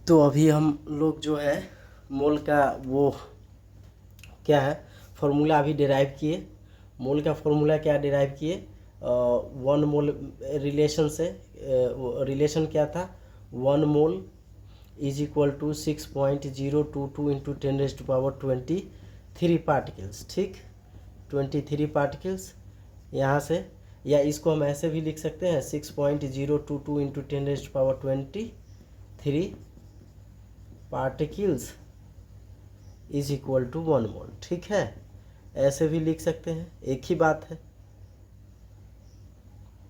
तो अभी हम लोग जो है मोल का वो क्या है फॉर्मूला अभी डिराइव किए। मोल का फॉर्मूला क्या डिराइव किए, 1 मोल रिलेशन से। रिलेशन क्या था, 1 mole is equal to 6.022 into 10⁻23 particles. ठीक, 23 पार्टिकल्स यहाँ से, या इसको हम ऐसे भी लिख सकते हैं 6.022 into 10⁻23 particles is equal to 1 mole. ठीक है, ऐसे भी लिख सकते हैं, एक ही बात है,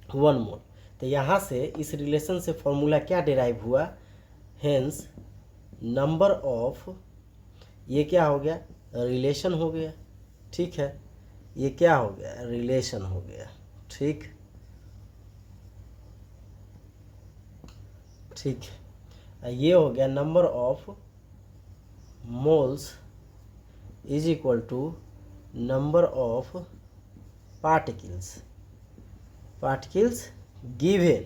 1 मोल। तो यहाँ से इस रिलेशन से फॉर्मूला क्या डिराइव हुआ, हेंस नंबर ऑफ, ये क्या हो गया, रिलेशन हो गया। ठीक है, ये क्या हो गया, रिलेशन हो गया। ठीक ठीक है, ये हो गया number of moles is equal to number of particles given,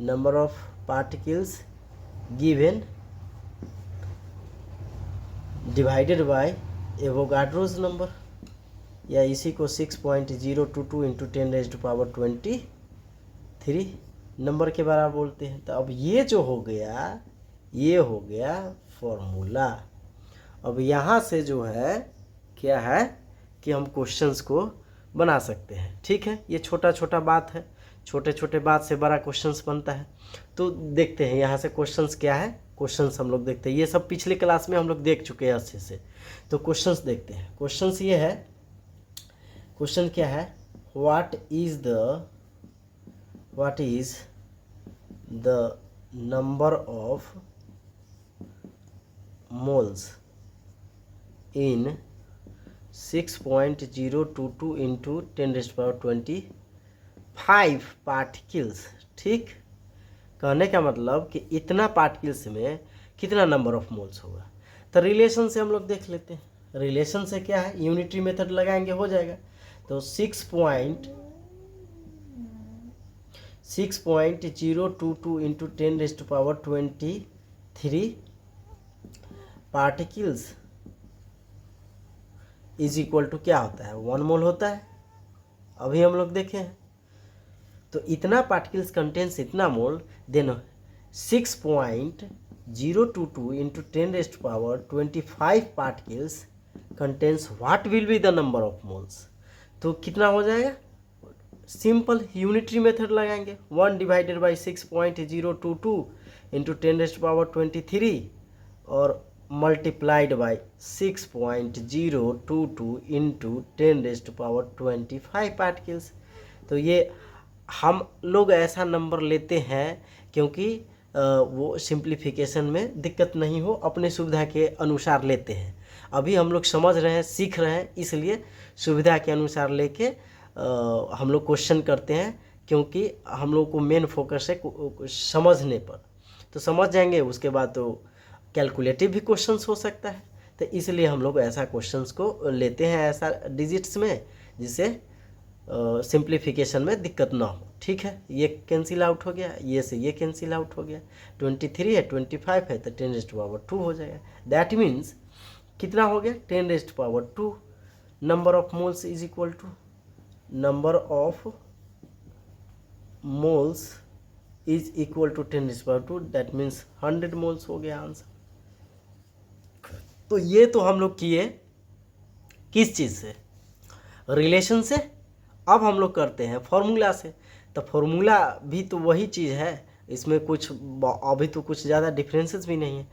number of particles given divided by Avogadro's number, या इसी को 6.022 इंटू 10⁻23 नंबर के बराबर बोलते हैं। तो अब ये जो हो गया, ये हो गया फॉर्मूला। अब यहाँ से जो है क्या है कि हम क्वेश्चंस को बना सकते हैं। ठीक है, ये छोटा छोटा बात है, छोटे छोटे बात से बड़ा क्वेश्चंस बनता है। तो देखते हैं यहाँ से क्वेश्चंस क्या है, क्वेश्चंस हम लोग देखते हैं। ये सब पिछले क्लास में हम लोग देख चुके हैं अच्छे से। तो क्वेश्चंस देखते हैं। क्वेश्चंस ये है, क्वेश्चन क्या है, what is the number of moles in 6.022 into 10⁻25 particles. ठीक, कहने का मतलब कि इतना पार्टिकल्स में कितना नंबर ऑफ मोल्स होगा। तो रिलेशन से हम लोग देख लेते हैं। रिलेशन से क्या है, यूनिटरी मेथड लगाएंगे हो जाएगा। तो 6.022 into 10⁻23 particles is equal to क्या होता है, 1 मोल होता है। अभी हम लोग देखे हैं। तो इतना पार्टिकल्स कंटेन्स इतना mole, then 6.022 into 10⁻25 particles contains what will be the number of moles. तो कितना हो जाएगा, सिंपल यूनिटरी मेथड लगाएंगे, 1 डिवाइडेड बाई 6.022 इंटू 10⁻23 और मल्टीप्लाइड बाई 6.022 इंटू 10⁻25 पार्टिकल्स। तो ये हम लोग ऐसा नंबर लेते हैं क्योंकि वो सिंप्लीफिकेशन में दिक्कत नहीं हो, अपने सुविधा के अनुसार लेते हैं। अभी हम लोग समझ रहे हैं, सीख रहे हैं, इसलिए सुविधा के अनुसार लेके हम लोग क्वेश्चन करते हैं, क्योंकि हम लोग को मेन फोकस है समझने पर। तो समझ जाएंगे, उसके बाद तो कैलकुलेटिव भी क्वेश्चंस हो सकता है। तो इसलिए हम लोग ऐसा क्वेश्चंस को लेते हैं, ऐसा डिजिट्स में, जिससे सिंप्लीफिकेशन में दिक्कत ना हो। ठीक है, ये कैंसिल आउट हो गया, ये से ये कैंसिल आउट हो गया, 23 है 25 है तो 10⁻2 हो जाएगा। दैट मीन्स कितना हो गया, 10⁻2 number of moles is equal to number of moles is equal to 10⁻2, that means 100 moles हो गया आंसर। तो ये तो हम लोग किए किस चीज़ से, रिलेशन से। अब हम लोग करते हैं फॉर्मूला से। तो फॉर्मूला भी तो वही चीज़ है, इसमें कुछ अभी तो कुछ ज़्यादा डिफरेंसेस भी नहीं है।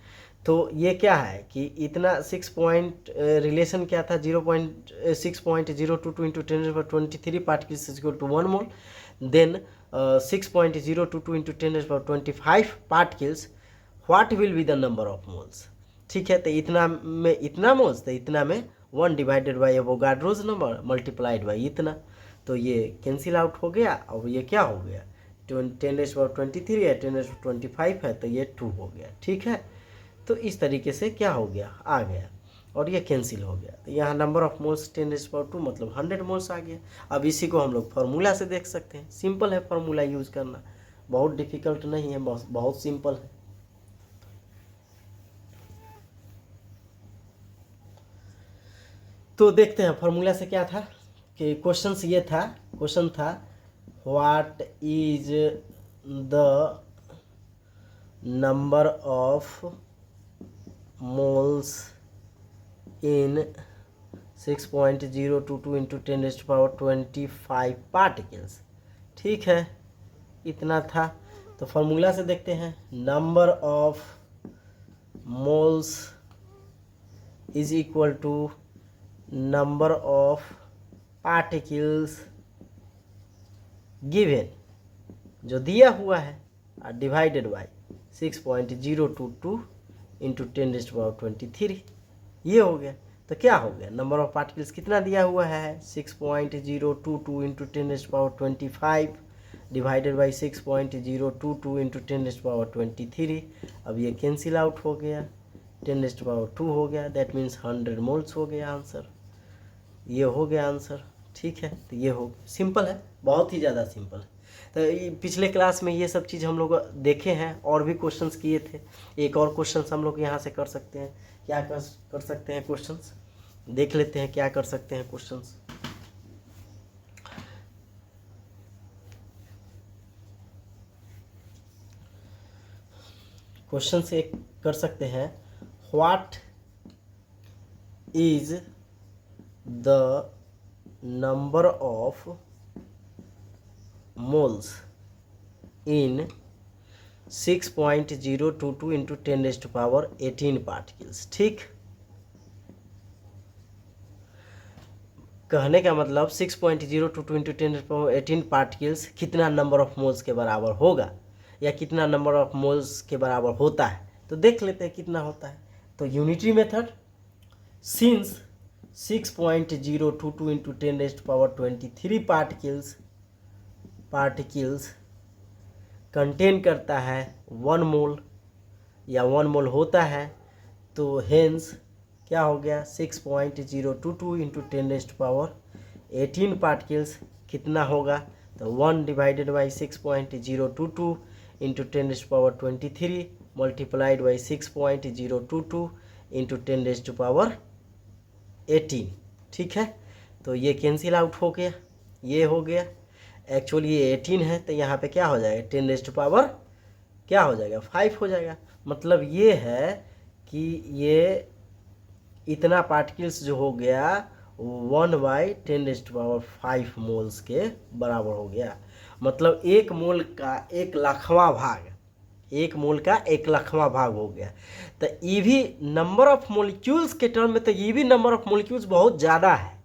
तो ये क्या है कि इतना 6 पॉइंट रिलेशन क्या था, 6.022 into 10⁻23 particles is equal to 1 mole, then 6.022 into 10⁻25 particles what will be the number of moles. ठीक है, तो इतना में इतना मोल्स, तो इतना में 1 divided by Avogadro's number multiplied by इतना। तो ये कैंसिल आउट हो गया। और ये क्या हो गया, 10⁻23 है, 10⁻25 है, तो ये 2 हो गया। ठीक है, तो इस तरीके से क्या हो गया, आ गया, और ये कैंसिल हो गया। तो यहाँ नंबर ऑफ मोल्स 10⁻2 मतलब 100 मोल्स आ गया। अब इसी को हम लोग फार्मूला से देख सकते हैं। सिंपल है फार्मूला यूज़ करना, बहुत डिफिकल्ट नहीं है, बहुत सिंपल है। तो देखते हैं फॉर्मूला से क्या था कि क्वेश्चन था what is the number of moles in 6.022 into 10⁻25 particles. ठीक है, इतना था। तो फॉर्मूला से देखते हैं, number of moles is equal to number of particles given, जो दिया हुआ है, डिवाइडेड बाय 6.022 इंटू 10⁻23। ये हो गया। तो क्या हो गया, नंबर ऑफ पार्टिकल्स कितना दिया हुआ है, 6.022 इंटू 10⁻25 डिवाइडेड बाई 6.022 इंटू 10⁻23। अब ये कैंसिल आउट हो गया, 10⁻2 हो गया, दैट मीन्स 100 मोल्स हो गया आंसर। ये हो गया आंसर। ठीक है, तो ये हो सिंपल है, बहुत ही ज़्यादा सिंपल है। तो पिछले क्लास में ये सब चीज़ हम लोग देखे हैं और भी क्वेश्चंस किए थे। एक और क्वेश्चंस हम लोग यहाँ से कर सकते हैं। क्या कर सकते हैं क्वेश्चंस, देख लेते हैं क्या कर सकते हैं क्वेश्चंस। क्वेश्चन से कर सकते हैं, what is the number of moles in 6.022 into 10⁻18 particles. ठीक, कहने का मतलब 6.022 इंटू 10⁻18 पार्टिकल्स कितना नंबर ऑफ मोल्स के बराबर होगा, या कितना नंबर ऑफ मोल्स के बराबर होता है। तो देख लेते हैं कितना होता है। तो unitary method, since 6.022 into 10⁻23 particles contain करता है 1 मोल, या 1 मोल होता है, तो हेंस क्या हो गया, 6.022 इंटू 10⁻18 पार्टिकल्स कितना होगा, तो 1 divided by 6.022 into 10⁻23 multiplied by 6.022 into 10⁻18। ठीक है, तो ये कैंसिल आउट हो गया, ये हो गया। एक्चुअली ये 18 है, तो यहाँ पे क्या हो जाएगा, 10⁻, क्या हो जाएगा, 5 हो जाएगा। मतलब ये है कि ये इतना पार्टिकल्स जो हो गया 1/10⁵ मोल्स के बराबर हो गया। मतलब एक मोल का 1,00,000वां भाग, एक मोल का 1,00,000वां भाग हो गया। तो ये भी नंबर ऑफ मोलिक्यूल्स के टर्म में, तो ये भी नंबर ऑफ मोलिक्यूल्स बहुत ज़्यादा है,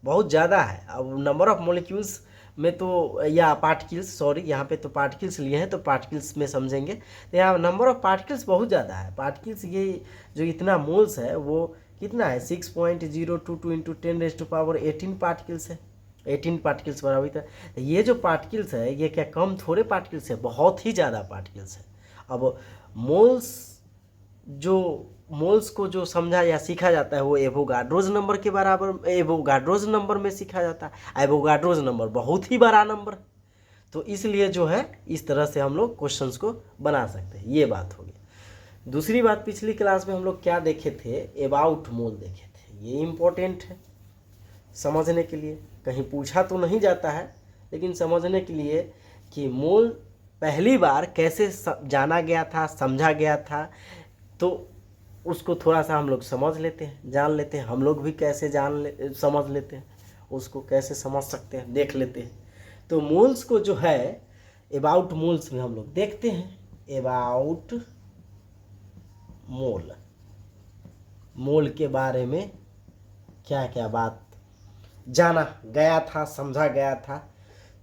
बहुत ज़्यादा है। अब नंबर ऑफ मोलिक्यूल्स में तो, या पार्टिकल्स, सॉरी यहाँ पे तो पार्टिकल्स लिए हैं, तो पार्टिकल्स में समझेंगे। तो यहाँ नंबर ऑफ पार्टिकल्स बहुत ज़्यादा है। पार्टिकल्स ये जो इतना मोल्स है वो कितना है, 6.022 इंटू 10⁻18 पार्टिकल्स है, 18 पार्टिकल्स बराबर। तो ये जो पार्टिकल्स है ये क्या कम थोड़े पार्टिकल्स है, बहुत ही ज़्यादा पार्टिकल्स है। अब मोल्स को जो समझा या सीखा जाता है वो एवोगाड्रोज नंबर के बराबर, एवोगाड्रोज नंबर में सीखा जाता है। एवोगाड्रोज नंबर बहुत ही बड़ा नंबर, तो इसलिए जो है इस तरह से हम लोग क्वेश्चंस को बना सकते हैं। ये बात हो गई। दूसरी बात, पिछली क्लास में हम लोग क्या देखे थे, अबाउट मोल देखे थे। ये इम्पोर्टेंट है समझने के लिए, कहीं पूछा तो नहीं जाता है, लेकिन समझने के लिए कि मोल पहली बार कैसे जाना गया था, समझा गया था, तो उसको थोड़ा सा हम लोग समझ लेते हैं, जान लेते हैं। हम लोग भी कैसे समझ लेते हैं, उसको कैसे समझ सकते हैं, देख लेते हैं। तो मोल्स को जो है अबाउट मोल्स में हम लोग देखते हैं। अबाउट मोल के बारे में क्या क्या बात जाना गया था, समझा गया था,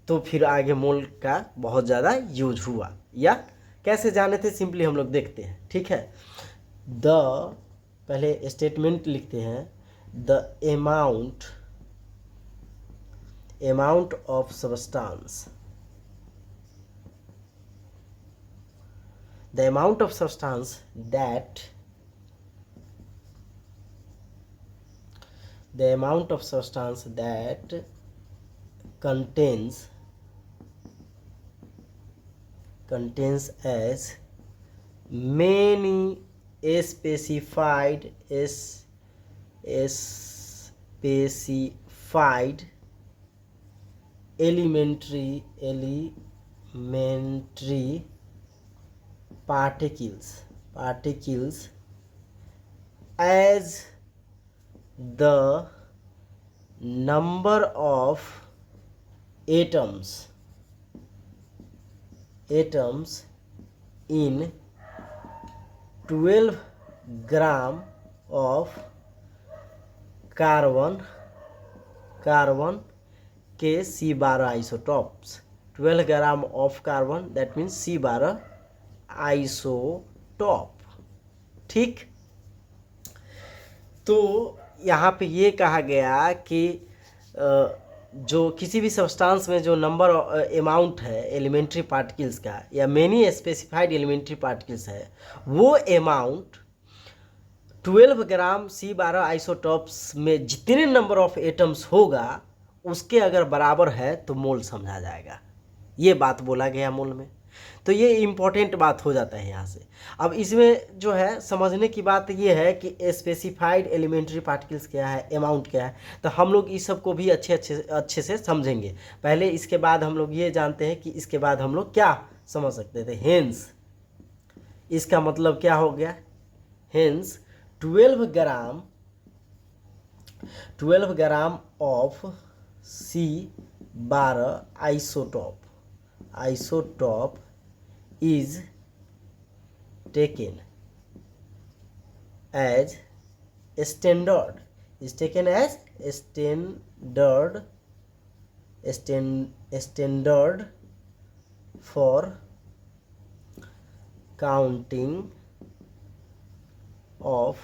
तो फिर आगे मोल का बहुत ज़्यादा यूज हुआ, या कैसे जाने थे सिंपली हम लोग देखते हैं। ठीक है, पहले स्टेटमेंट लिखते हैं, the amount of substance, the amount of substance that contains as many specified specified elementary particles as the number of atoms in 12 gram of carbon के C12 isotopes. 12 gram of carbon that means C12 isotope. ठीक, तो यहाँ पे ये कहा गया कि जो किसी भी सब्सटेंस में जो नंबर अमाउंट है एलिमेंट्री पार्टिकल्स का या मेनी स्पेसिफाइड एलिमेंट्री पार्टिकल्स है, वो अमाउंट 12 ग्राम C12 आइसोटॉप्स में जितने नंबर ऑफ एटम्स होगा उसके अगर बराबर है तो मोल समझा जाएगा। ये बात बोला गया मोल में। तो ये इम्पॉर्टेंट बात हो जाता है यहाँ से। अब इसमें जो है समझने की बात ये है कि स्पेसिफाइड एलिमेंट्री पार्टिकल्स क्या है, अमाउंट क्या है, तो हम लोग इस सब को भी अच्छे से समझेंगे। पहले इसके बाद हम लोग ये जानते हैं कि इसके बाद हम लोग क्या समझ सकते थे। हेंस इसका मतलब क्या हो गया, hence 12 gram of C12 isotope is taken as standard for counting of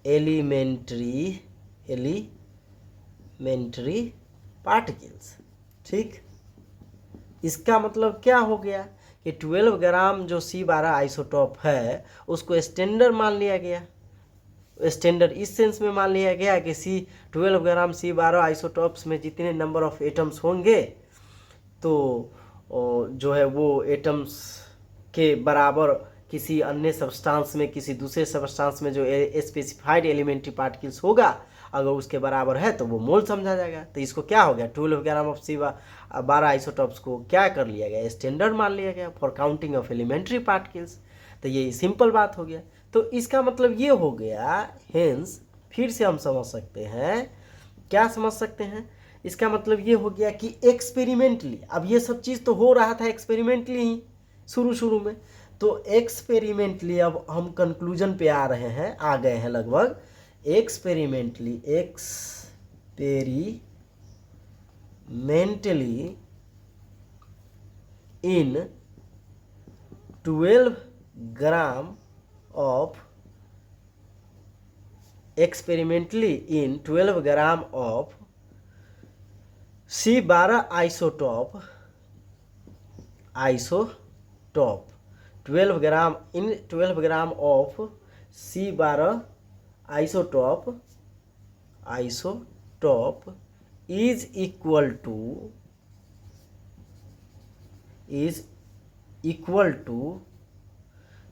elementary particles। ठीक, इसका मतलब क्या हो गया कि 12 ग्राम जो C12 आइसोटॉप है उसको स्टैंडर्ड मान लिया गया। स्टैंडर्ड इस सेंस में मान लिया गया कि 12 ग्राम C12 आइसोटॉप्स में जितने नंबर ऑफ एटम्स होंगे तो जो है वो एटम्स के बराबर किसी अन्य सब्सटेंस में, किसी दूसरे सब्सटेंस में जो स्पेसिफाइड एलिमेंट्री पार्टिकल्स होगा अगर उसके बराबर है तो वो मोल समझा जाएगा। तो इसको क्या हो गया, 12 ग्राम ऑफ C12 आइसोटॉप्स को क्या कर लिया गया, स्टैंडर्ड मान लिया गया for counting of elementary particles. तो ये सिंपल बात हो गया। तो इसका मतलब ये हो गया, हेंस फिर से हम समझ सकते हैं, क्या समझ सकते हैं, इसका मतलब ये हो गया कि एक्सपेरिमेंटली, अब ये सब चीज़ तो हो रहा था एक्सपेरिमेंटली ही शुरू में, तो एक्सपेरिमेंटली अब हम कंक्लूजन पे आ रहे हैं, आ गए हैं लगभग। Experimentally in 12 gram of C12 isotope 12 gram of C12 isotope is equal to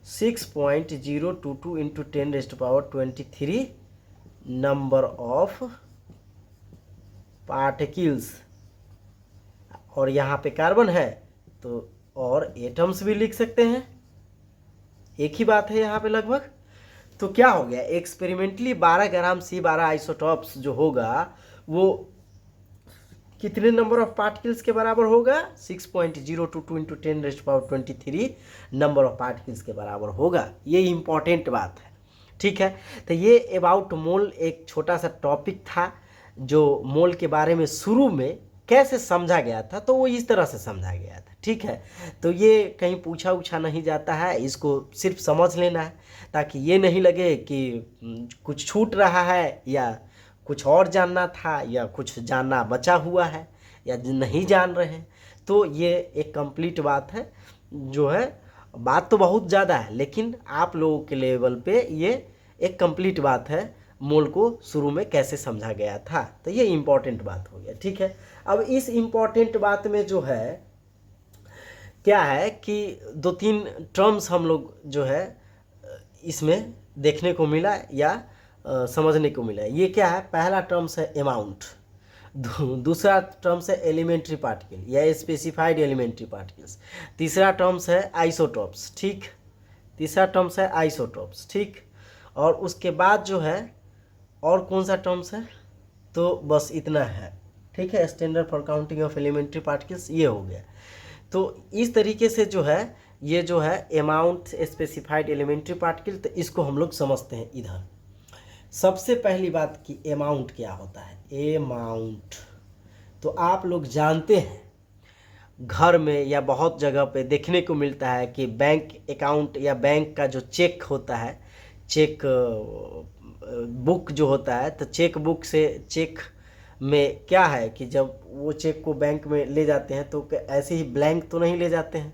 6.022 into 10⁻23 number of particles. और यहाँ पे कार्बन है तो और एटम्स भी लिख सकते हैं, एक ही बात है यहाँ पे लगभग। तो क्या हो गया, एक्सपेरिमेंटली 12 ग्राम C12 आइसोटॉप्स जो होगा वो कितने नंबर ऑफ पार्टिकल्स के बराबर होगा, 6.022 इंटू 10⁻23 नंबर ऑफ पार्टिकल्स के बराबर होगा। ये इम्पॉर्टेंट बात है। ठीक है, तो ये अबाउट मोल एक छोटा सा टॉपिक था जो मोल के बारे में शुरू में कैसे समझा गया था, तो वो इस तरह से समझा गया था। ठीक है, तो ये कहीं पूछा नहीं जाता है, इसको सिर्फ समझ लेना है ताकि ये नहीं लगे कि कुछ छूट रहा है या कुछ और जानना था या कुछ जानना बचा हुआ है या नहीं जान रहे हैं। तो ये एक कंप्लीट बात है, जो है बात तो बहुत ज़्यादा है लेकिन आप लोगों के लेवल पे ये एक कंप्लीट बात है, मोल को शुरू में कैसे समझा गया था। तो ये इम्पॉर्टेंट बात हो गया। ठीक है, अब इस इम्पॉर्टेंट बात में जो है क्या है कि 2-3 टर्म्स हम लोग जो है इसमें देखने को मिला या समझने को मिला है। ये क्या है, पहला टर्म्स है अमाउंट, दूसरा टर्म्स है एलिमेंट्री पार्टिकल या स्पेसिफाइड एलिमेंट्री पार्टिकल्स, तीसरा टर्म्स है आइसोटॉप्स, ठीक, तीसरा टर्म्स है आइसोटॉप्स, ठीक। और उसके बाद जो है और कौन सा टर्म्स है, तो बस इतना है, ठीक है। Standard for counting of elementary particles ये हो गया। तो इस तरीके से जो है ये जो है अमाउंट स्पेसिफाइड एलिमेंट्री पार्टिकल, तो इसको हम लोग समझते हैं इधर। सबसे पहली बात कि अमाउंट क्या होता है। अमाउंट तो आप लोग जानते हैं, घर में या बहुत जगह पे देखने को मिलता है कि बैंक अकाउंट या बैंक का जो चेक होता है, चेक बुक जो होता है, तो चेक बुक से चेक में क्या है कि जब वो चेक को बैंक में ले जाते हैं तो ऐसे ही ब्लैंक तो नहीं ले जाते हैं,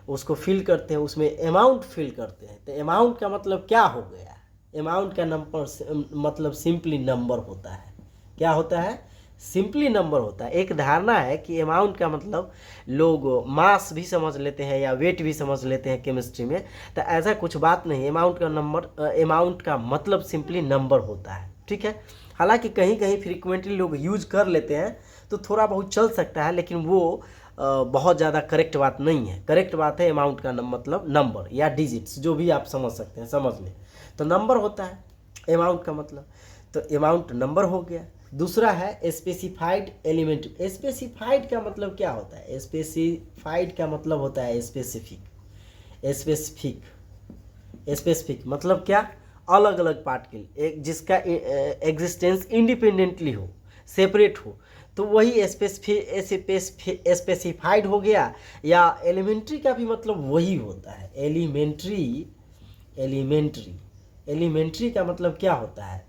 उसको फिल करते हैं, उसमें अमाउंट फिल करते हैं। तो अमाउंट का मतलब क्या हो गया, अमाउंट का नंबर मतलब सिंपली नंबर होता है। क्या होता है, सिंपली नंबर होता है। एक धारणा है कि अमाउंट का मतलब लोग मास भी समझ लेते हैं या वेट भी समझ लेते हैं केमिस्ट्री में, तो ऐसा कुछ बात नहीं। अमाउंट का नंबर, अमाउंट का मतलब सिंपली नंबर होता है, ठीक है। हालांकि कहीं कहीं फ्रीक्वेंटली लोग यूज कर लेते हैं तो थोड़ा बहुत चल सकता है, लेकिन वो बहुत ज़्यादा करेक्ट बात नहीं है। करेक्ट बात है अमाउंट का मतलब नंबर या डिजिट्स, जो भी आप समझ सकते हैं, समझ लें तो नंबर होता है अमाउंट का मतलब। तो अमाउंट नंबर हो गया। दूसरा है स्पेसिफाइड एलिमेंट। स्पेसिफाइड का मतलब क्या होता है, स्पेसिफाइड का मतलब होता है स्पेसिफिक। स्पेसिफिक, स्पेसिफिक मतलब क्या, अलग अलग पार्टिकल, एक जिसका एग्जिस्टेंस इंडिपेंडेंटली हो, सेपरेट हो, तो वही स्पेसिफाइड हो गया। या एलिमेंट्री का भी मतलब वही होता है, एलिमेंट्री। एलिमेंट्री, एलिमेंट्री का मतलब क्या होता है,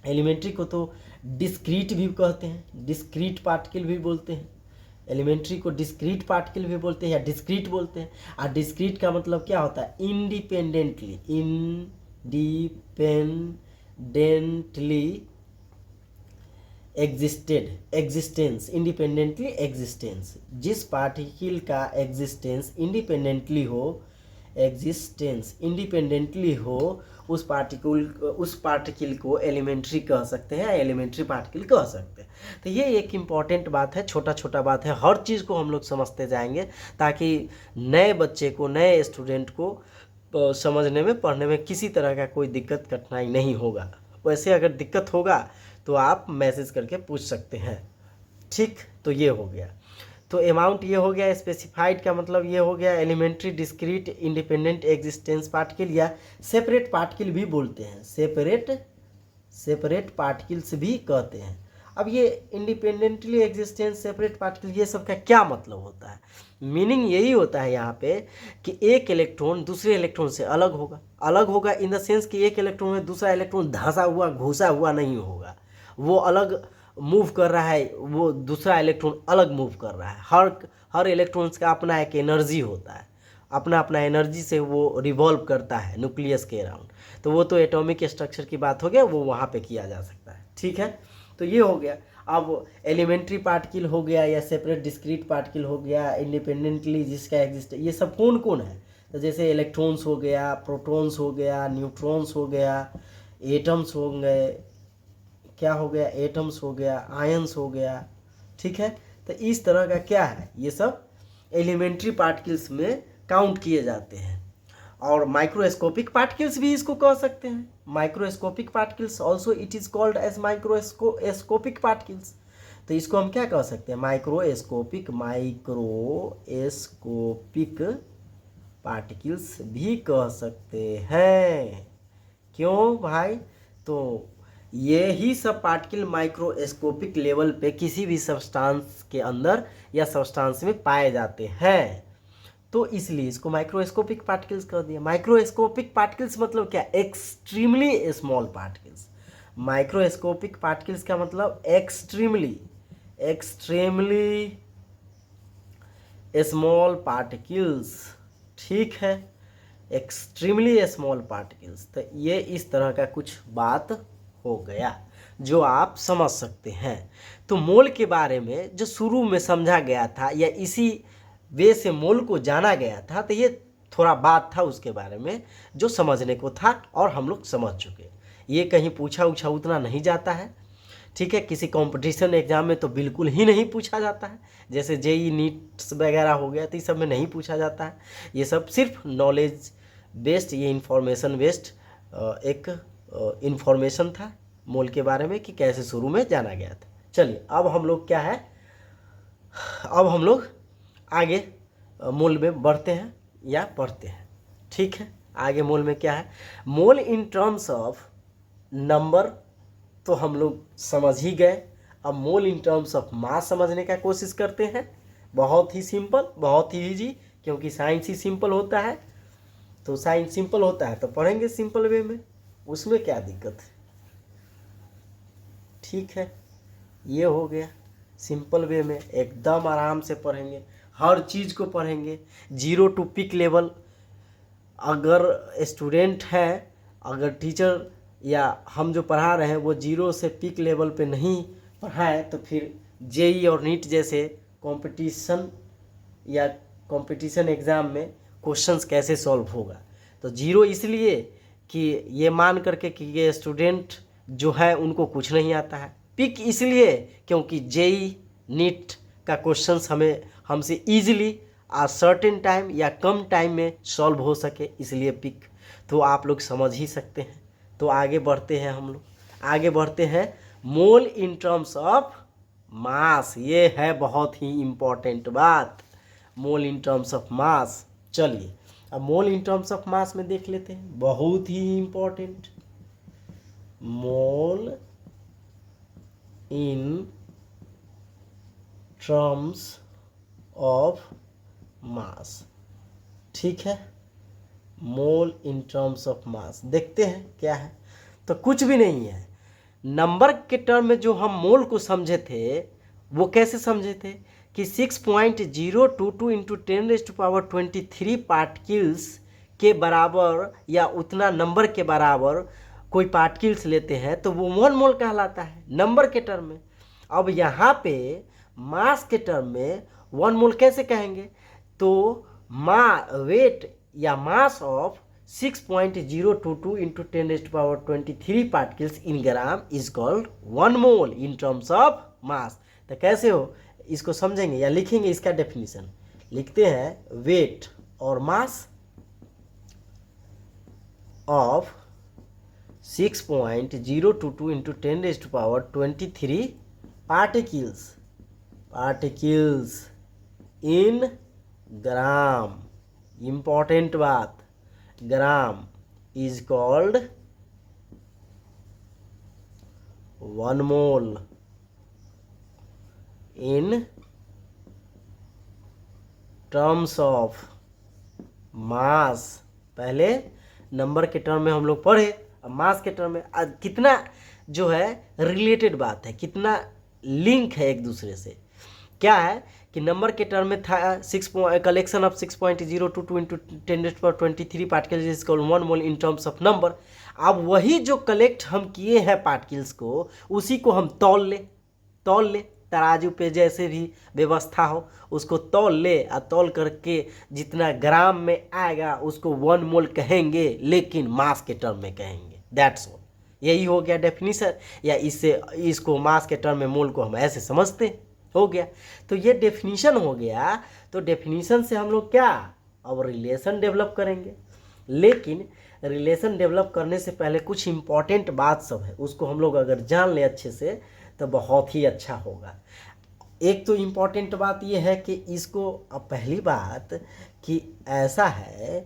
एलिमेंट्री को तो डिस्क्रीट भी कहते हैं, डिस्क्रीट पार्टिकल भी बोलते हैं। एलिमेंट्री को डिस्क्रीट पार्टिकल भी बोलते हैं या डिस्क्रीट बोलते हैं। और डिस्क्रीट का मतलब क्या होता है, independently, independently existed, existence, independently existence. जिस पार्टिकल का एग्जिस्टेंस इंडिपेंडेंटली हो, एग्जिस्टेंस इंडिपेंडेंटली हो, उस पार्टिकल को एलिमेंट्री कह सकते हैं, एलिमेंट्री पार्टिकल कह सकते हैं। तो ये एक इम्पॉर्टेंट बात है, छोटा छोटा बात है, हर चीज़ को हम लोग समझते जाएंगे ताकि नए बच्चे को, नए स्टूडेंट को समझने में, पढ़ने में किसी तरह का कोई दिक्कत कठिनाई नहीं होगा। वैसे अगर दिक्कत होगा तो आप मैसेज करके पूछ सकते हैं, ठीक। तो ये हो गया, तो अमाउंट ये हो गया। स्पेसिफाइड का मतलब ये हो गया elementary, discrete, independent existence particle या सेपरेट पार्टिकल भी बोलते हैं, सेपरेट पार्टिकल्स भी कहते हैं। अब ये इंडिपेंडेंटली एग्जिस्टेंस, सेपरेट पार्टिकल, ये सब का क्या मतलब होता है, मीनिंग यही होता है यहाँ पे कि एक इलेक्ट्रॉन दूसरे इलेक्ट्रॉन से अलग होगा। अलग होगा इन द सेंस कि एक इलेक्ट्रॉन में दूसरा इलेक्ट्रॉन धंसा हुआ, घुसा हुआ नहीं होगा, वो अलग मूव कर रहा है, वो दूसरा इलेक्ट्रॉन अलग मूव कर रहा है। हर इलेक्ट्रॉन्स का अपना एक एनर्जी होता है, अपना अपना एनर्जी से वो रिवॉल्व करता है न्यूक्लियस के अराउंड। तो वो तो एटॉमिक स्ट्रक्चर की बात हो गया, वो वहाँ पे किया जा सकता है, ठीक है। तो ये हो गया। अब एलिमेंट्री पार्टिकल हो गया या सेपरेट डिस्क्रीट पार्टिकल हो गया, इंडिपेंडेंटली जिसका एग्जिस्ट, ये सब कौन कौन है, तो जैसे इलेक्ट्रॉन्स हो गया, प्रोटॉन्स हो गया, न्यूट्रॉन्स हो गया, एटम्स हो गए, क्या हो गया, एटम्स हो गया, आयंस हो गया, ठीक है। तो इस तरह का क्या है, ये सब एलिमेंट्री पार्टिकल्स में काउंट किए जाते हैं। और माइक्रोस्कोपिक पार्टिकल्स भी इसको कह सकते हैं, microscopic particles also it is called as microscopic particles. तो इसको हम क्या कह सकते हैं, माइक्रोस्कोपिक पार्टिकल्स भी कह सकते हैं। क्यों भाई, तो ये ही सब पार्टिकल माइक्रोस्कोपिक लेवल पे किसी भी सब्सटेंस के अंदर या सब्सटेंस में पाए जाते हैं, तो इसलिए इसको माइक्रोस्कोपिक पार्टिकल्स कर दिया। माइक्रोस्कोपिक पार्टिकल्स मतलब क्या, extremely small particles. Microscopic particles का मतलब एक्सट्रीमली स्मॉल पार्टिकल्स, ठीक है, एक्सट्रीमली स्मॉल पार्टिकल्स। तो ये इस तरह का कुछ बात हो गया जो आप समझ सकते हैं। तो मोल के बारे में जो शुरू में समझा गया था या इसी वे से मोल को जाना गया था, तो ये थोड़ा बात था उसके बारे में जो समझने को था और हम लोग समझ चुके। ये कहीं पूछा उछा उतना नहीं जाता है, ठीक है। किसी कंपटीशन एग्जाम में तो बिल्कुल ही नहीं पूछा जाता है, जैसे जेई नीट्स वगैरह हो गया, तो ये सब में नहीं पूछा जाता है। ये सब सिर्फ नॉलेज बेस्ड, ये इंफॉर्मेशन बेस्ड एक इंफॉर्मेशन था मोल के बारे में कि कैसे शुरू में जाना गया था। चलिए अब हम लोग क्या है, अब हम लोग आगे मोल में बढ़ते हैं या पढ़ते हैं, ठीक है। आगे मोल में क्या है, मोल इन टर्म्स ऑफ नंबर तो हम लोग समझ ही गए। अब मोल इन टर्म्स ऑफ मास समझने का कोशिश करते हैं। बहुत ही सिंपल, बहुत ही इजी, क्योंकि साइंस ही सिंपल होता है। तो साइंस सिंपल होता है तो पढ़ेंगे सिंपल वे में, उसमें क्या दिक्कत है, ठीक है। ये हो गया सिंपल वे में, एकदम आराम से पढ़ेंगे, हर चीज़ को पढ़ेंगे, जीरो टू पिक लेवल। अगर स्टूडेंट है, अगर टीचर या हम जो पढ़ा रहे हैं वो जीरो से पिक लेवल पे नहीं पढ़ाए, तो फिर जेई और नीट जैसे कंपटीशन या कंपटीशन एग्ज़ाम में क्वेश्चंस कैसे सॉल्व होगा। तो जीरो इसलिए कि ये मान करके कि ये स्टूडेंट जो है उनको कुछ नहीं आता है। पिक इसलिए क्योंकि जेई नीट का क्वेश्चंस हमें हमसे ईजिली आ सर्टेन टाइम या कम टाइम में सॉल्व हो सके, इसलिए पिक। तो आप लोग समझ ही सकते हैं। तो आगे बढ़ते हैं, हम लोग आगे बढ़ते हैं। मोल इन टर्म्स ऑफ मास, ये है बहुत ही इम्पोर्टेंट बात, मोल इन टर्म्स ऑफ मास। चलिए अब मोल इन टर्म्स ऑफ मास में देख लेते हैं, बहुत ही important. Mole in terms of mass, ठीक है। मोल इन टर्म्स ऑफ मास देखते हैं क्या है। तो कुछ भी नहीं है, नंबर के टर्म में जो हम मोल को समझे थे वो कैसे समझे थे कि 6.022 इंटू 10⁻23 पार्टिकल्स के बराबर या उतना नंबर के बराबर कोई पार्टिकल्स लेते हैं तो वो 1 मोल कहलाता है नंबर के टर्म में। अब यहाँ पे मास के टर्म में 1 मोल कैसे कहेंगे, तो वेट या मास of 6.022 into 10⁻23 particles in gram is called 1 mole in terms of मास। तो कैसे हो इसको समझेंगे या लिखेंगे, इसका डेफिनेशन लिखते हैं। वेट और mass of 6.022 into 10⁻23 particles in gram, important बात, gram is called 1 mole in terms of mass. पहले नंबर के टर्म में हम लोग पढ़े, अब मास के टर्म में कितना जो है रिलेटेड बात है, कितना लिंक है एक दूसरे से। क्या है कि नंबर के टर्म में था collection of 6.022 into 10⁻23 particles is called 1 mole in terms of number. अब वही जो कलेक्ट हम किए हैं पार्टिकल्स को, उसी को हम तौल ले तराजू पे जैसे भी व्यवस्था हो उसको तौल ले, और तौल करके जितना ग्राम में आएगा उसको 1 मोल कहेंगे, लेकिन मास के टर्म में कहेंगे। दैट्स ऑल, यही हो गया डेफिनीशन। या इसको मास के टर्म में मोल को हम ऐसे समझते हैं, हो गया। तो ये डेफिनीशन हो गया। तो डेफिनीशन से हम लोग क्या अब रिलेशन डेवलप करेंगे, लेकिन रिलेशन डेवलप करने से पहले कुछ इम्पॉर्टेंट बात सब है, उसको हम लोग अगर जान ले अच्छे से तो बहुत ही अच्छा होगा। एक तो इम्पॉर्टेंट बात ये है कि इसको, अब पहली बात कि ऐसा है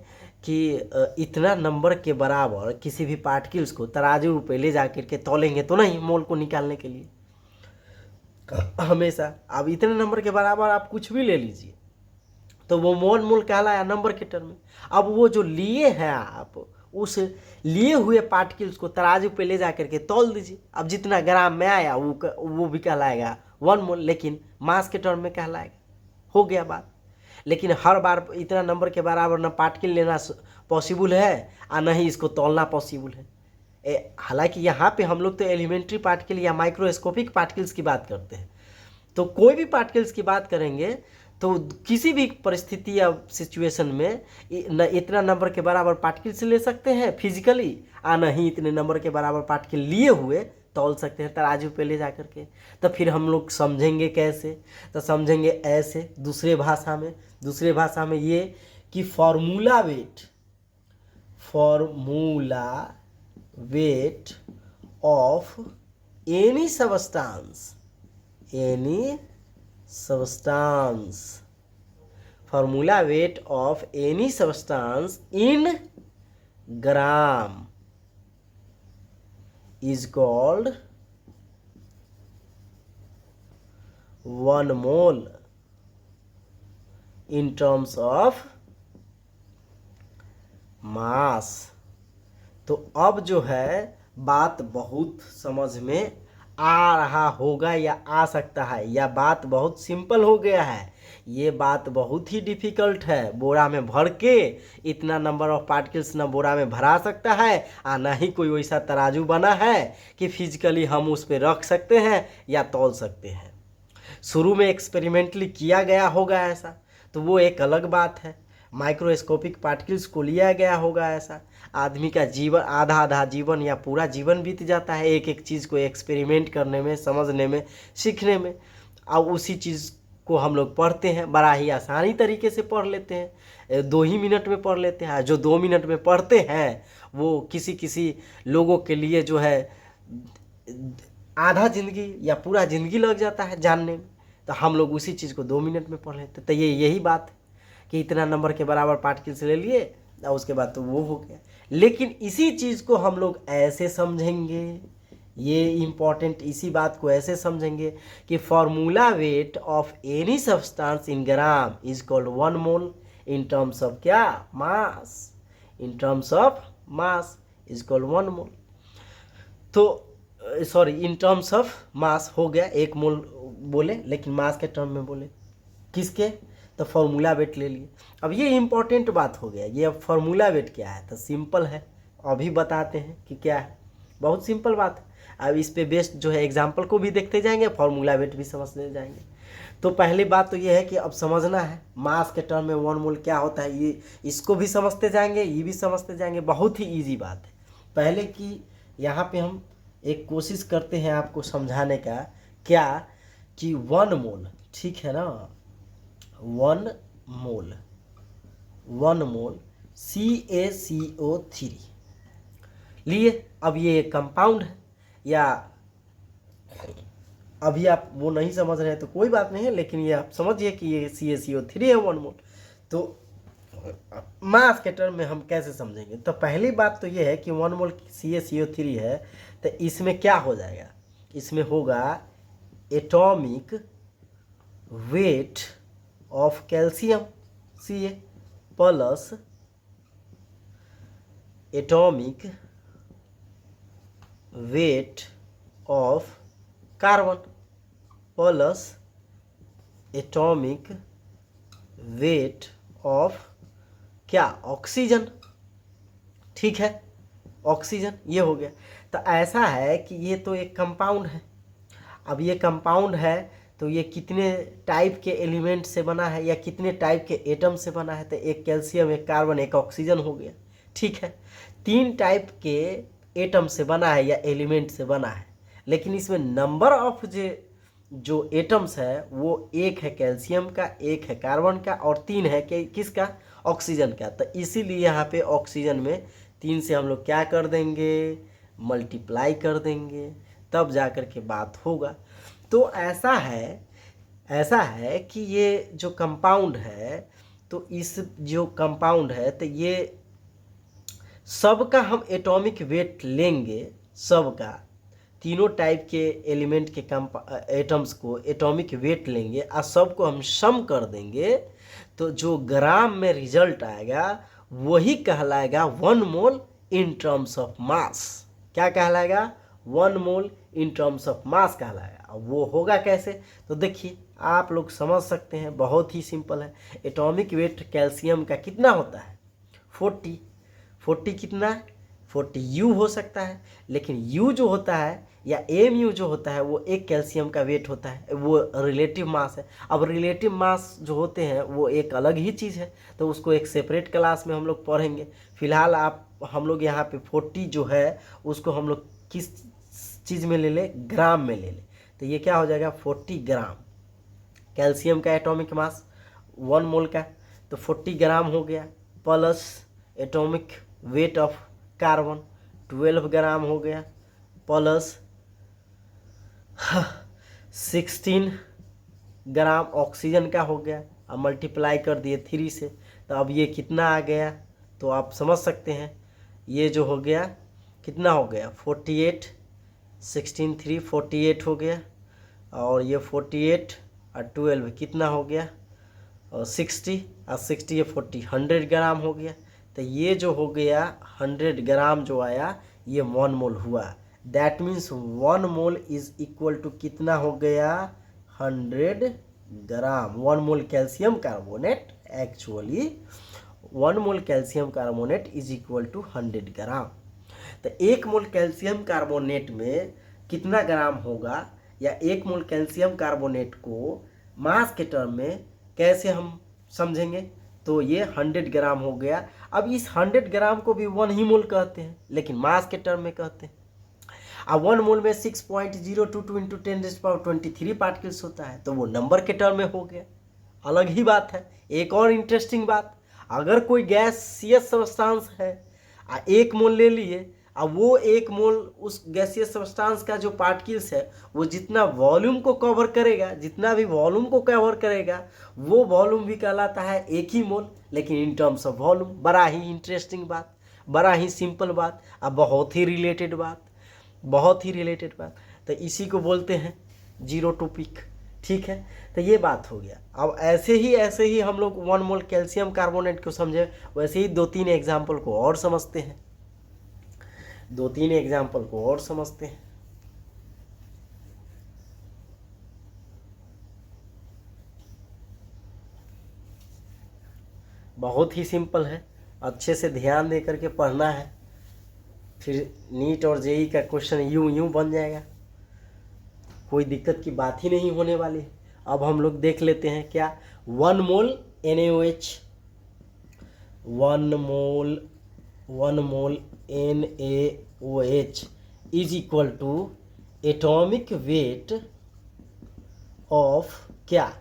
कि इतना नंबर के बराबर किसी भी पार्टिकल्स को तराजू पे ले जा कर के तौलेंगे तो नहीं मोल को निकालने के लिए हमेशा। अब इतने नंबर के बराबर आप कुछ भी ले लीजिए तो वो मोल कहलाया नंबर के टर्म में। अब वो जो लिए हैं आप, उस लिए हुए पार्टिकल्स को तराजू पे ले जा करके तौल दीजिए। अब जितना ग्राम में आया वो भी कहलाएगा 1 मोल, लेकिन मास के टर्म में कहलाएगा। हो गया बात। लेकिन हर बार इतना नंबर के बराबर ना पार्टिकल लेना पॉसिबल है और ना ही इसको तौलना पॉसिबल है। हालांकि यहाँ पे हम लोग तो एलिमेंट्री पार्टिकल या माइक्रोस्कोपिक पार्टिकल्स की बात करते हैं। तो कोई भी पार्टिकल्स की बात करेंगे तो किसी भी परिस्थिति या सिचुएशन में इतना नंबर के बराबर पार्टिकल्स ले सकते हैं फिजिकली, और नहीं इतने नंबर के बराबर पार्टिकल लिए हुए तौल सकते हैं तराजू पे ले जा करके। तो फिर हम लोग समझेंगे कैसे? तो समझेंगे ऐसे, दूसरे भाषा में ये कि formula weight of any substance formula weight of any substance in gram is called 1 mole in terms of mass। तो अब जो है बात बहुत समझ में आ रहा होगा या आ सकता है, या बात बहुत सिंपल हो गया है। ये बात बहुत ही डिफ़िकल्ट है। बोरा में भर के इतना नंबर ऑफ पार्टिकल्स ना बोरा में भरा सकता है, और ना ही कोई वैसा तराजू बना है कि फिजिकली हम उस पर रख सकते हैं या तौल सकते हैं। शुरू में एक्सपेरिमेंटली किया गया होगा ऐसा, तो वो एक अलग बात है। माइक्रोस्कोपिक पार्टिकल्स को लिया गया होगा ऐसा। आदमी का जीवन आधा जीवन या पूरा जीवन बीत जाता है एक एक चीज़ को एक्सपेरिमेंट करने में, समझने में, सीखने में। अब उसी चीज़ को हम लोग पढ़ते हैं, बड़ा ही आसानी तरीके से पढ़ लेते हैं, 2 ही मिनट में पढ़ लेते हैं। जो 2 मिनट में पढ़ते हैं वो किसी लोगों के लिए जो है आधा ज़िंदगी या पूरा ज़िंदगी लग जाता है जानने में। तो हम लोग उसी चीज़ को 2 मिनट में पढ़ लेते हैं। तो यही बात है कि इतना नंबर के बराबर पार्टिकल्स ले लिए और उसके बाद तो वो हो गया। लेकिन इसी चीज़ को हम लोग ऐसे समझेंगे, ये इम्पॉर्टेंट, इसी बात को ऐसे समझेंगे कि formula weight of any substance in gram is called 1 mole in terms of क्या? Mass. In terms of mass is called 1 mole. तो sorry, in terms of mass हो गया, 1 मोल बोले, लेकिन मास के टर्म में बोले किसके? तो फॉर्मूला वेट ले लिए। अब ये इम्पोर्टेंट बात हो गया। ये अब फॉर्मूला वेट क्या है? तो सिंपल है, अभी बताते हैं कि क्या है। बहुत सिंपल बात है। अब इस पे बेस्ड जो है एग्जाम्पल को भी देखते जाएंगे, फॉर्मूला वेट भी समझते जाएंगे। तो पहली बात तो ये है कि अब समझना है मास के टर्म में 1 मोल क्या होता है। ये इसको भी समझते जाएंगे, ये भी समझते जाएंगे। बहुत ही ईजी बात है। पहले कि यहाँ पे हम एक कोशिश करते हैं आपको समझाने का, क्या कि 1 मोल, ठीक है ना, 1 मोल CaCO3 लिए। अब ये एक कंपाउंड है, या अभी आप वो नहीं समझ रहे हैं तो कोई बात नहीं है, लेकिन ये आप समझिए कि ये CaCO3 है 1 मोल। तो मास के टर्म में हम कैसे समझेंगे? तो पहली बात तो ये है कि 1 मोल CaCO3 है, तो इसमें क्या हो जाएगा? इसमें होगा atomic weight of calcium Ca plus atomic weight of carbon plus atomic weight of क्या? ऑक्सीजन। ठीक है, ऑक्सीजन ये हो गया। तो ऐसा है कि ये तो एक कंपाउंड है। अब ये कंपाउंड है तो ये कितने टाइप के एलिमेंट से बना है या कितने टाइप के एटम से बना है? तो एक कैल्शियम, एक कार्बन, एक ऑक्सीजन हो गया। ठीक है, 3 टाइप के एटम से बना है या एलिमेंट से बना है। लेकिन इसमें नंबर ऑफ जो एटम्स है वो 1 है कैल्शियम का, 1 है कार्बन का, और 3 है कि किसका? ऑक्सीजन का। तो इसीलिए यहाँ पे ऑक्सीजन में 3 से हम लोग क्या कर देंगे? मल्टीप्लाई कर देंगे, तब जा कर के बात होगा। तो ऐसा है कि ये जो कंपाउंड है, तो इस जो कंपाउंड है तो ये सबका हम एटॉमिक वेट लेंगे, सबका, तीनों टाइप के एलिमेंट के एटम्स को एटॉमिक वेट लेंगे और सबको हम सम कर देंगे। तो जो ग्राम में रिजल्ट आएगा वही कहलाएगा 1 मोल इन टर्म्स ऑफ मास। क्या कहलाएगा? 1 मोल इन टर्म्स ऑफ मास कहलाएगा। अब वो होगा कैसे? तो देखिए, आप लोग समझ सकते हैं, बहुत ही सिंपल है। एटॉमिक वेट कैल्शियम का कितना होता है? 40 कितना? 40U हो सकता है, लेकिन U जो होता है या AMU जो होता है वो एक कैल्शियम का वेट होता है, वो रिलेटिव मास है। अब रिलेटिव मास जो होते हैं वो एक अलग ही चीज़ है, तो उसको एक सेपरेट क्लास में हम लोग पढ़ेंगे। फिलहाल हम लोग यहाँ पे 40 जो है उसको हम लोग किस चीज़ में ले लें, ग्राम में ले लें। तो ये क्या हो जाएगा, 40 ग्राम। कैल्शियम का एटॉमिक मास 1 मोल का, तो 40 ग्राम हो गया, plus atomic weight of carbon 12 ग्राम हो गया, प्लस 16 ग्राम ऑक्सीजन का हो गया। अब मल्टीप्लाई कर दिए 3 से, तो अब ये कितना आ गया, तो आप समझ सकते हैं ये जो हो गया कितना हो गया, 48, 16 3 48 हो गया, और ये 48 और 12 कितना हो गया, और 60 और 60 ये 40 100 ग्राम हो गया। तो ये जो हो गया 100 ग्राम जो आया ये 1 मोल हुआ। That means 1 mole is equal to कितना हो गया, 100 gram. 1 mole calcium carbonate, actually 1 mole calcium carbonate is equal to 100 gram. तो 1 मोल कैल्शियम कार्बोनेट में कितना ग्राम होगा, या 1 मोल कैल्शियम कार्बोनेट को मास के टर्म में कैसे हम समझेंगे, तो ये 100 ग्राम हो गया। अब इस 100 ग्राम को भी 1 ही मोल कहते हैं, लेकिन मास के टर्म में कहते हैं। अब 1 मोल में 6.022 इंटू 10⁻23 पार्टिकल्स होता है, तो वो नंबर के टर्म में हो गया, अलग ही बात है। एक और इंटरेस्टिंग बात, अगर कोई गैसियस सब्सटेंस है 1 मोल ले लिए, अब वो 1 मोल उस गैसियस सब्सटेंस का जो पार्टिकल्स है वो जितना वॉल्यूम को कवर करेगा, जितना भी वॉल्यूम को कवर करेगा वो वॉल्यूम भी कहलाता है 1 ही मोल, लेकिन इन टर्म्स ऑफ वॉल्यूम। बड़ा ही इंटरेस्टिंग बात, बड़ा ही सिंपल बात, अब बहुत ही रिलेटेड बात, बहुत ही रिलेटेड बात। तो इसी को बोलते हैं जीरो टॉपिक, ठीक है। तो ये बात हो गया। अब ऐसे ही हम लोग 1 मोल कैल्शियम कार्बोनेट को समझे, वैसे ही 2-3 एग्जाम्पल को और समझते हैं, 2-3 एग्जाम्पल को और समझते हैं। बहुत ही सिंपल है, अच्छे से ध्यान दे करके पढ़ना है, फिर नीट और जेई का क्वेश्चन यूं बन जाएगा, कोई दिक्कत की बात ही नहीं होने वाली है। अब हम लोग देख लेते हैं क्या, 1 mole NaOH, 1 mole NaOH is equal to atomic weight of क्या,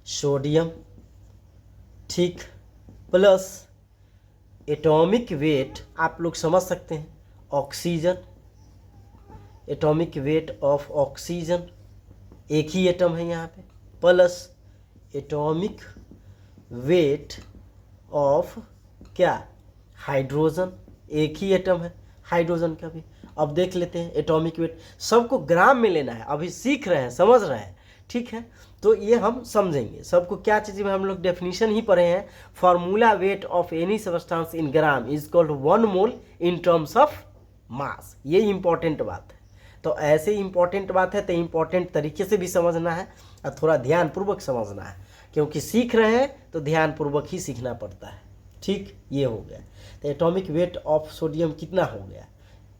सोडियम, ठीक, प्लस एटॉमिक वेट आप लोग समझ सकते हैं oxygen, atomic weight of oxygen, एक ही एटम है यहाँ पे, प्लस एटॉमिक वेट ऑफ क्या, हाइड्रोजन, एक ही एटम है हाइड्रोजन का भी। अब देख लेते हैं एटॉमिक वेट, सबको ग्राम में लेना है, अभी सीख रहे हैं, समझ रहे हैं, ठीक है। तो ये हम समझेंगे सबको, क्या चीज़ में हम लोग डेफिनेशन ही पढ़े हैं, formula wait of any substance in gram is called 1 mole in terms of मास। ये इंपॉर्टेंट बात है। तो ऐसे इंपॉर्टेंट बात है तो इंपॉर्टेंट तरीके से भी समझना है और थोड़ा ध्यानपूर्वक समझना है, क्योंकि सीख रहे हैं तो ध्यानपूर्वक ही सीखना पड़ता है, ठीक। ये हो गया। तो एटॉमिक वेट ऑफ सोडियम कितना हो गया,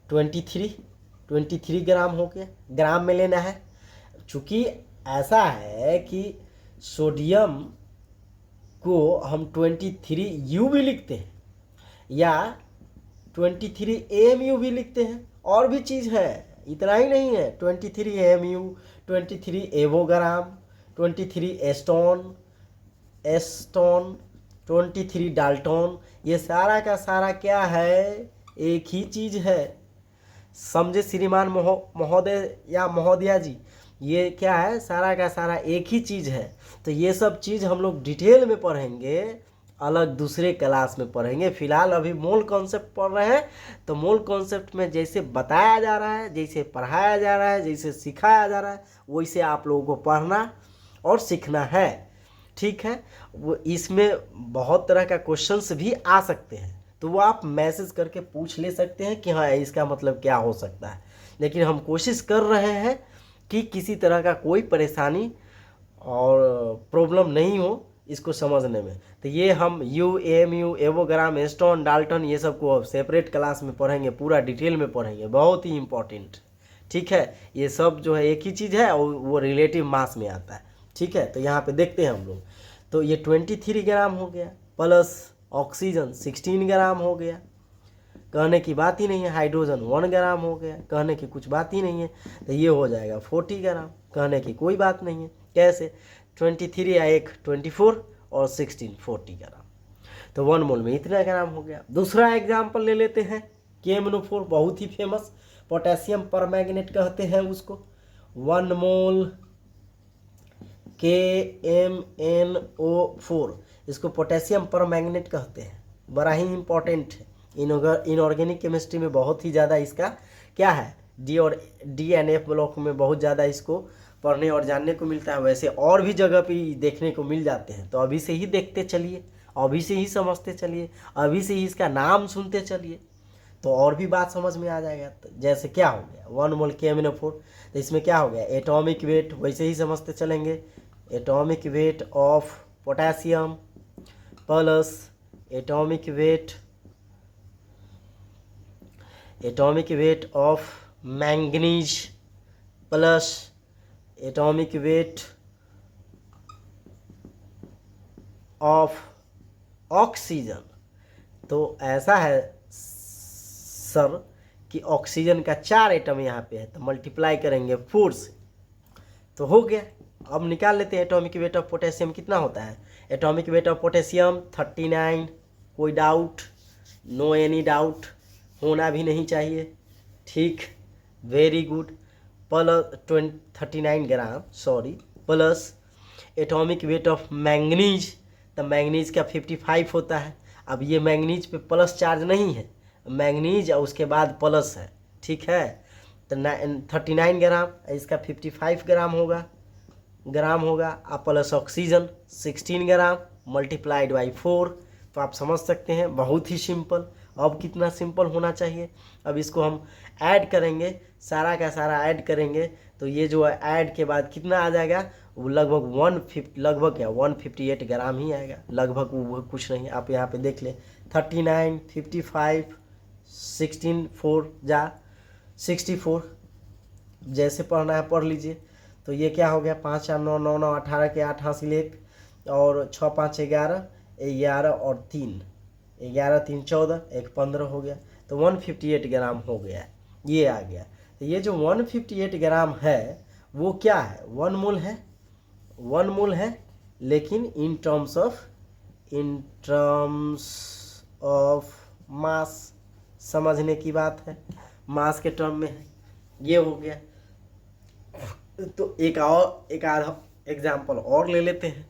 23 ग्राम हो गया, ग्राम में लेना है। चूँकि ऐसा है कि सोडियम को हम 23U भी लिखते हैं या 23 AMU भी लिखते हैं, और भी चीज़ है, इतना ही नहीं है। 23 AMU, 23 एवोग्राम, 23 एस्टोन, 23 डाल्टन, ये सारा का सारा क्या है, एक ही चीज़ है। समझे श्रीमान महोदय या महोदया जी, ये क्या है, सारा का सारा एक ही चीज़ है। तो ये सब चीज़ हम लोग डिटेल में पढ़ेंगे, अलग दूसरे क्लास में पढ़ेंगे। फिलहाल अभी मोल कॉन्सेप्ट पढ़ रहे हैं, तो मोल कॉन्सेप्ट में जैसे बताया जा रहा है, जैसे पढ़ाया जा रहा है, जैसे सिखाया जा रहा है, वैसे आप लोगों को पढ़ना और सीखना है, ठीक है। वो इसमें बहुत तरह का क्वेश्चंस भी आ सकते हैं, तो वो आप मैसेज करके पूछ ले सकते हैं कि हाँ इसका मतलब क्या हो सकता है। लेकिन हम कोशिश कर रहे हैं कि किसी तरह का कोई परेशानी और प्रॉब्लम नहीं हो, इसको समझने में। तो ये हम यू, एएमयू, एवोग्राम, एस्टोन, डाल्टन ये सब को सेपरेट क्लास में पढ़ेंगे, पूरा डिटेल में पढ़ेंगे, बहुत ही इंपॉर्टेंट। ठीक है, ये सब जो है एक ही चीज़ है और वो रिलेटिव मास में आता है। ठीक है, तो यहाँ पे देखते हैं हम लोग। तो ये 23 ग्राम हो गया, प्लस ऑक्सीजन 16 ग्राम हो गया, कहने की बात ही नहीं है। हाइड्रोजन 1 ग्राम हो गया, कहने की कुछ बात ही नहीं है। तो ये हो जाएगा 40 ग्राम, कहने की कोई बात नहीं है। कैसे? 23 या 1 24 और 16 40 ग्राम। तो 1 मोल में इतना ग्राम हो गया। दूसरा एग्जाम्पल ले लेते हैं, KMnO4, बहुत ही फेमस, पोटेशियम परमैंगनेट कहते हैं उसको। 1 मोल KMnO4, इसको पोटेशियम परमैंगनेट कहते हैं, बड़ा ही इंपॉर्टेंट है। इनऑर्गेनिक केमिस्ट्री में बहुत ही ज़्यादा इसका क्या है, डी और DNF ब्लॉक में बहुत ज़्यादा इसको पढ़ने और जानने को मिलता है। वैसे और भी जगह पे देखने को मिल जाते हैं। तो अभी से ही देखते चलिए, अभी से ही समझते चलिए, अभी से ही इसका नाम सुनते चलिए, तो और भी बात समझ में आ जाएगा। तो जैसे क्या हो गया 1 मोल KMnO4, तो इसमें क्या हो गया, एटॉमिक वेट वैसे ही समझते चलेंगे। Atomic weight of potassium plus atomic weight of manganese plus atomic weight of oxygen. तो ऐसा है सर कि ऑक्सीजन का 4 एटम यहाँ पे है, तो मल्टीप्लाई करेंगे 4 से, तो हो गया। अब निकाल लेते हैं एटॉमिक वेट ऑफ पोटेशियम कितना होता है। एटॉमिक वेट ऑफ पोटेशियम 39, कोई डाउट? नो एनी डाउट, होना भी नहीं चाहिए। ठीक, very good. Plus 39 gram, sorry, plus atomic weight of manganese, तो मैंगनीज का 55 होता है। अब ये मैंगनीज पे प्लस चार्ज नहीं है, मैंगनीज और उसके बाद प्लस है। ठीक है, तो 39 ग्राम, इसका 55 ग्राम होगा आप, plus oxygen 16 gram multiplied by 4। तो आप समझ सकते हैं, बहुत ही सिंपल। अब कितना सिंपल होना चाहिए। अब इसको हम ऐड करेंगे, सारा का सारा ऐड करेंगे, तो ये जो ऐड के बाद कितना आ जाएगा, वो लगभग 158 ग्राम ही आएगा, लगभग, वो कुछ नहीं। आप यहाँ पे देख ले, 39, 55, 16, 4 जा 64, जैसे पढ़ना है पढ़ लीजिए। तो ये क्या हो गया, 5 4 9 9 9 18 के 8 हासिल 1 और 6 5 11 11 और 3 11 3 14 1 15 हो गया। तो 158 ग्राम हो गया, ये आ गया। तो ये जो 158 ग्राम है वो क्या है, 1 मोल है, लेकिन इन टर्म्स ऑफ मास, समझने की बात है, मास के टर्म में है। ये हो गया। तो एक आधा एग्जाम्पल और ले लेते हैं,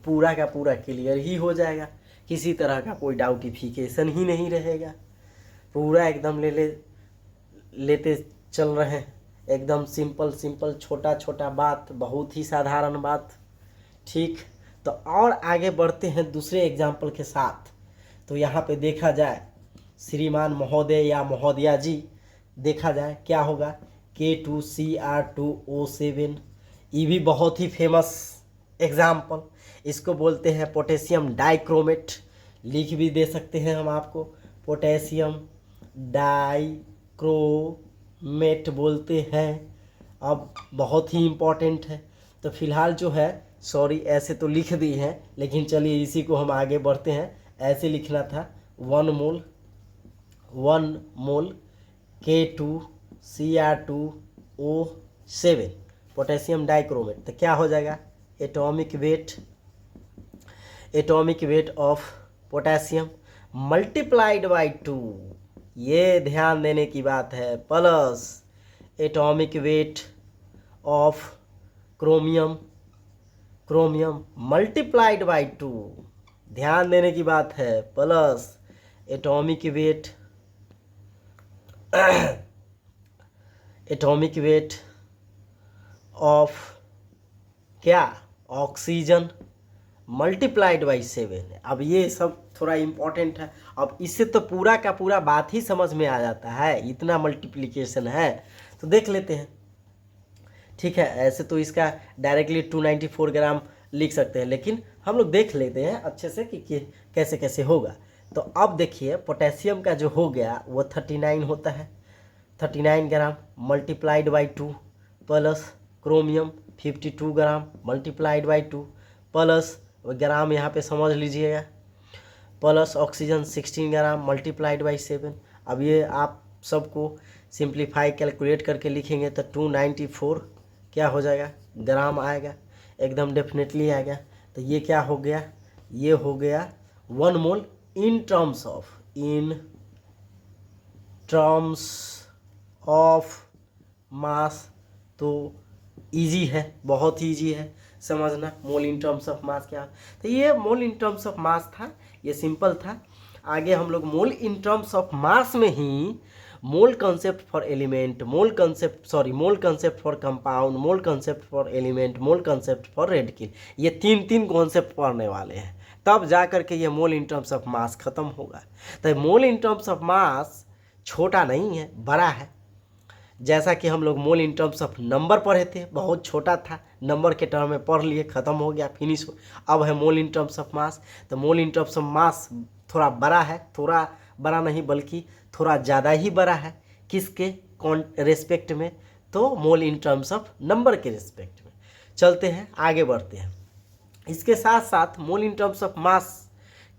पूरा का पूरा क्लियर ही हो जाएगा, किसी तरह का कोई डाउटिफिकेशन ही नहीं रहेगा। पूरा एकदम लेते चल रहे हैं, एकदम सिंपल छोटा बात, बहुत ही साधारण बात। ठीक, तो और आगे बढ़ते हैं दूसरे एग्जाम्पल के साथ। तो यहाँ पे देखा जाए, श्रीमान महोदय या महोदया जी, देखा जाए क्या होगा, K2Cr2O7, ये भी बहुत ही फेमस एग्जाम्पल। इसको बोलते हैं पोटेशियम डाइक्रोमेट, लिख भी दे सकते हैं हम आपको, पोटेशियम डाइक्रोमेट बोलते हैं। अब बहुत ही इम्पोर्टेंट है। तो फिलहाल जो है, सॉरी ऐसे तो लिख दी है, लेकिन चलिए इसी को हम आगे बढ़ते हैं। ऐसे लिखना था 1 मोल K2Cr2O7 पोटेशियम डाइक्रोमेट। तो क्या हो जाएगा, atomic weight of potassium multiplied by 2, ये ध्यान देने की बात है, plus atomic weight of chromium multiplied by 2, ध्यान देने की बात है, प्लस एटॉमिक वेट ऑफ क्या, ऑक्सीजन मल्टीप्लाइड बाई 7। अब ये सब थोड़ा इम्पोर्टेंट है। अब इससे तो पूरा का पूरा बात ही समझ में आ जाता है, इतना मल्टीप्लिकेशन है। तो देख लेते हैं। ठीक है, ऐसे तो इसका डायरेक्टली 294 ग्राम लिख सकते हैं, लेकिन हम लोग देख लेते हैं अच्छे से कि कैसे कैसे होगा। तो अब देखिए पोटेशियम का जो हो गया वो 39 होता है, 39 gram multiplied by 2 plus chromium 52 gram multiplied by 2 plus gram यहाँ पे समझ लीजिएगा, plus oxygen 16 gram multiplied by 7। अब ये आप सबको सिंप्लीफाई कैलकुलेट करके लिखेंगे तो 294 क्या हो जाएगा ग्राम आएगा, एकदम डेफिनेटली आएगा। तो ये क्या हो गया, ये हो गया 1 मोल इन टर्म्स ऑफ मास। तो इजी है, बहुत ही ईजी है समझना मोल इन टर्म्स ऑफ मास क्या। तो ये मोल इन टर्म्स ऑफ मास था, ये सिंपल था। आगे हम लोग मोल इन टर्म्स ऑफ मास में ही mole concept for element, mole concept for compound, mole concept for element, mole concept for radical, ये तीन कॉन्सेप्ट पढ़ने वाले हैं, तब जा करके ये मोल इन टर्म्स ऑफ मास खत्म होगा। तो मोल इन टर्म्स ऑफ मास छोटा नहीं है, बड़ा है। जैसा कि हम लोग मोल इन टर्म्स ऑफ नंबर पढ़े थे, बहुत छोटा था, नंबर के टर्म में पढ़ लिए, ख़त्म हो गया, फिनिश हो। अब है मोल इन टर्म्स ऑफ मास। तो मोल इन टर्म्स ऑफ मास थोड़ा बड़ा है, थोड़ा बड़ा नहीं बल्कि थोड़ा ज़्यादा ही बड़ा है। किसके रेस्पेक्ट में, तो मोल इन टर्म्स ऑफ नंबर के रेस्पेक्ट में। चलते हैं आगे बढ़ते हैं। इसके साथ साथ मोल इन टर्म्स ऑफ मास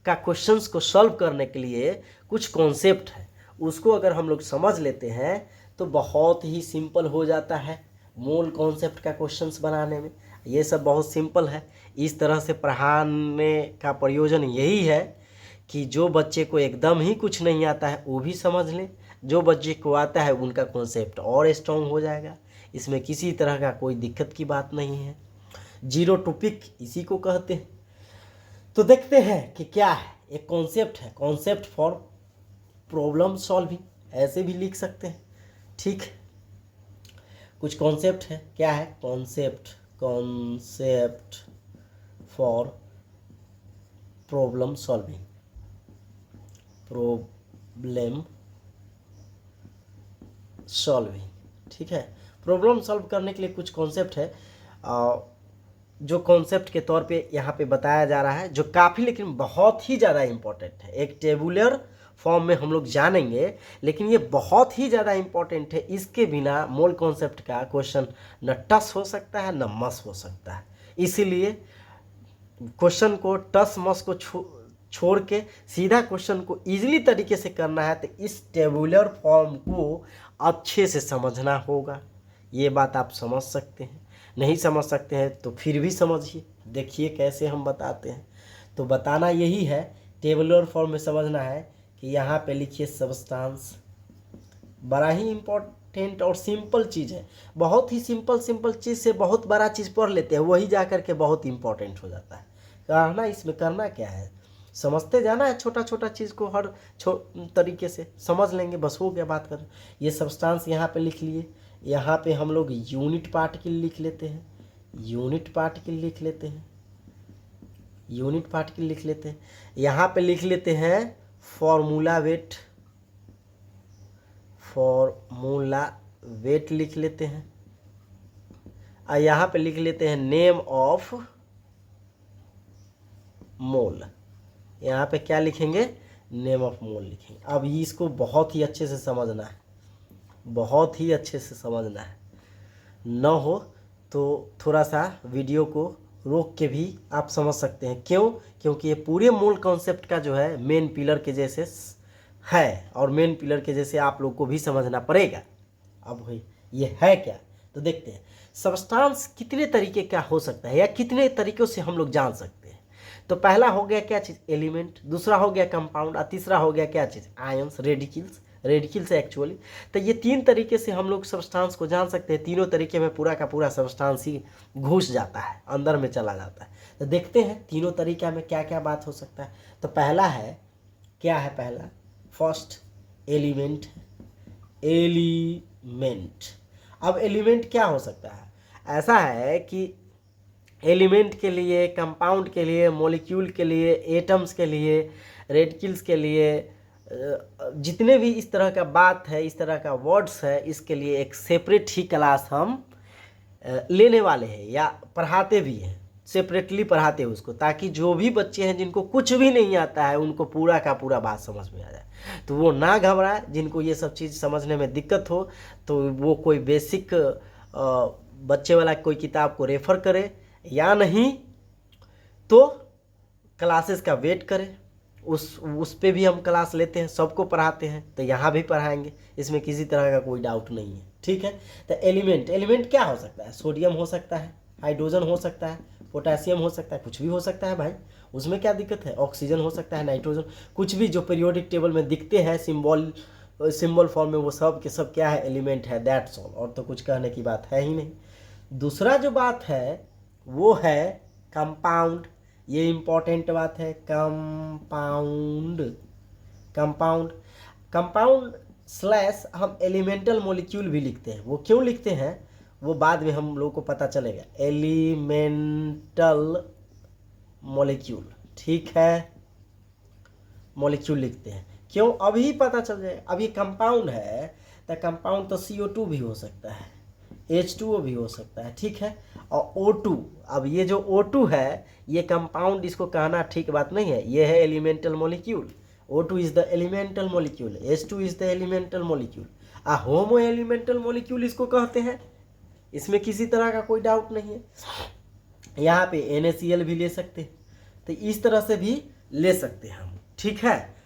का क्वेश्चंस को सॉल्व करने के लिए कुछ कॉन्सेप्ट है, उसको अगर हम लोग समझ लेते हैं तो बहुत ही सिंपल हो जाता है मोल कॉन्सेप्ट का क्वेश्चंस बनाने में। ये सब बहुत सिंपल है, इस तरह से पढ़ाने का प्रयोजन यही है कि जो बच्चे को एकदम ही कुछ नहीं आता है वो भी समझ ले, जो बच्चे को आता है उनका कॉन्सेप्ट और स्ट्रॉन्ग हो जाएगा। इसमें किसी तरह का कोई दिक्कत की बात नहीं है, जीरो टॉपिक इसी को कहते हैं। तो देखते हैं कि क्या है, एक कॉन्सेप्ट है, कॉन्सेप्ट फॉर प्रॉब्लम सॉल्विंग, ऐसे भी लिख सकते हैं, ठीक। कुछ कॉन्सेप्ट है, क्या है कॉन्सेप्ट फॉर प्रॉब्लम सॉल्विंग, ठीक है। प्रॉब्लम सॉल्व करने के लिए कुछ कॉन्सेप्ट है जो कॉन्सेप्ट के तौर पे यहाँ पे बताया जा रहा है, जो काफ़ी लेकिन बहुत ही ज़्यादा इम्पोर्टेंट है। एक टेबुलर फॉर्म में हम लोग जानेंगे, लेकिन ये बहुत ही ज़्यादा इम्पोर्टेंट है। इसके बिना मोल कॉन्सेप्ट का क्वेश्चन न टस हो सकता है न मस हो सकता है। इसीलिए क्वेश्चन को टस मस को छोड़ के सीधा क्वेश्चन को इजीली तरीके से करना है, तो इस टेबुलर फॉर्म को अच्छे से समझना होगा। ये बात आप समझ सकते हैं, नहीं समझ सकते हैं तो फिर भी समझिए, देखिए कैसे हम बताते हैं। तो बताना यही है, टेबुलर फॉर्म में समझना है कि यहाँ पे लिखिए सब्सटेंस, बड़ा ही इम्पोर्टेंट और सिंपल चीज़ है। बहुत ही सिंपल चीज़ से बहुत बड़ा चीज़ पढ़ लेते हैं, वही जा कर के बहुत इम्पोर्टेंट हो जाता है। कहना इसमें करना क्या है, समझते जाना है, छोटा छोटा चीज़ को हर तरीके से समझ लेंगे, बस हो गया बात कर। ये सब्सटेंस यहाँ पे लिख लिए, यहाँ पे हम लोग यूनिट पार्टिकल लिख लेते हैं, यहाँ पे लिख लेते हैं फॉर्मूला वेट लिख लेते हैं, और यहाँ पे लिख लेते हैं नेम ऑफ मोल। यहाँ पे क्या लिखेंगे, नेम ऑफ मोल लिखेंगे। अब इसको बहुत ही अच्छे से समझना है, बहुत ही अच्छे से समझना है, न हो तो थोड़ा सा वीडियो को रोक के भी आप समझ सकते हैं। क्यों, क्योंकि ये पूरे मोल कॉन्सेप्ट का जो है मेन पिलर के जैसे है, और मेन पिलर के जैसे आप लोग को भी समझना पड़ेगा। अब भाई ये है क्या, तो देखते हैं सब्सटेंस कितने तरीके का हो सकता है या कितने तरीक़ों से हम लोग जान सकते हैं। तो पहला हो गया क्या चीज़, एलिमेंट, दूसरा हो गया कंपाउंड, और तीसरा हो गया क्या चीज़, आयंस, रेडिकल्स एक्चुअली। तो ये तीन तरीके से हम लोग सब्सटेंस को जान सकते हैं। तीनों तरीके में पूरा का पूरा सब्सटेंस ही घुस जाता है, अंदर में चला जाता है। तो देखते हैं तीनों तरीका में क्या क्या बात हो सकता है। तो पहला है, क्या है पहला, फर्स्ट एलिमेंट। अब एलिमेंट क्या हो सकता है, ऐसा है कि एलिमेंट के लिए, कंपाउंड के लिए, मॉलिक्यूल के लिए, एटम्स के लिए, रेडिकल्स के लिए, जितने भी इस तरह का बात है, इस तरह का वर्ड्स है, इसके लिए एक सेपरेट ही क्लास हम लेने वाले हैं या पढ़ाते भी हैं। सेपरेटली पढ़ाते हैं उसको, ताकि जो भी बच्चे हैं जिनको कुछ भी नहीं आता है उनको पूरा का पूरा बात समझ में आ जाए। तो वो ना घबराए, जिनको ये सब चीज़ समझने में दिक्कत हो तो वो कोई बेसिक बच्चे वाला कोई किताब को रेफ़र करे, या नहीं तो क्लासेस का वेट करें। उस पे भी हम क्लास लेते हैं, सबको पढ़ाते हैं, तो यहाँ भी पढ़ाएंगे, इसमें किसी तरह का कोई डाउट नहीं है। ठीक है। तो एलिमेंट क्या हो सकता है? सोडियम हो सकता है, हाइड्रोजन हो सकता है, पोटेशियम हो सकता है, कुछ भी हो सकता है भाई, उसमें क्या दिक्कत है? ऑक्सीजन हो सकता है, नाइट्रोजन, कुछ भी जो पीरियोडिक टेबल में दिखते हैं सिंबल फॉर्म में, वो सब के सब क्या है? एलिमेंट है, दैट्स ऑल। और तो कुछ कहने की बात है ही नहीं। दूसरा जो बात है वो है कंपाउंड। ये इम्पॉर्टेंट बात है, कंपाउंड स्लैश हम एलिमेंटल मॉलिक्यूल भी लिखते हैं। वो क्यों लिखते हैं वो बाद में हम लोग को पता चलेगा। एलिमेंटल मॉलिक्यूल, ठीक है, मॉलिक्यूल लिखते हैं। क्यों? अभी पता चल जाए। अब ये कंपाउंड है तो कंपाउंड तो CO2 भी हो सकता है, H2O भी हो सकता है, ठीक है, और O2। अब ये जो O2 है ये कंपाउंड, इसको कहना ठीक बात नहीं है, ये है elemental molecule. O2 is the elemental molecule, H2 is the elemental molecule. Homo elemental molecule इसको कहते हैं, इसमें किसी तरह का कोई डाउट नहीं है। यहाँ पे NaCl भी ले सकते हैं, तो इस तरह से भी ले सकते हैं हम, ठीक है।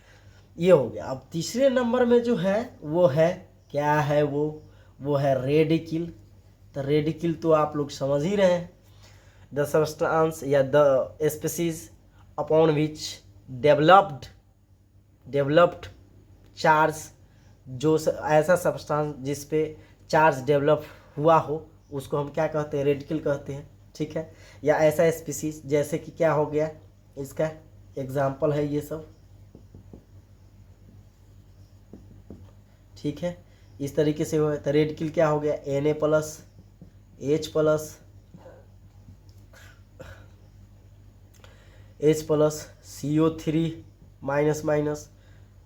ये हो गया। अब तीसरे नंबर में जो है वो है, क्या है वो है रेडिकल। तो रेडिकल तो आप लोग समझ ही रहे हैं, द सब्सटेंस या the species upon which developed charge, जो ऐसा सब्सटेंस जिस पे चार्ज डेवलप हुआ हो उसको हम क्या कहते हैं? रेडिकल कहते हैं, ठीक है। या ऐसा स्पीसीज, जैसे कि क्या हो गया, इसका एग्जाम्पल है ये सब, ठीक है, इस तरीके से हुआ। तो रेडिकल क्या हो गया? Na+, H+, CO3-,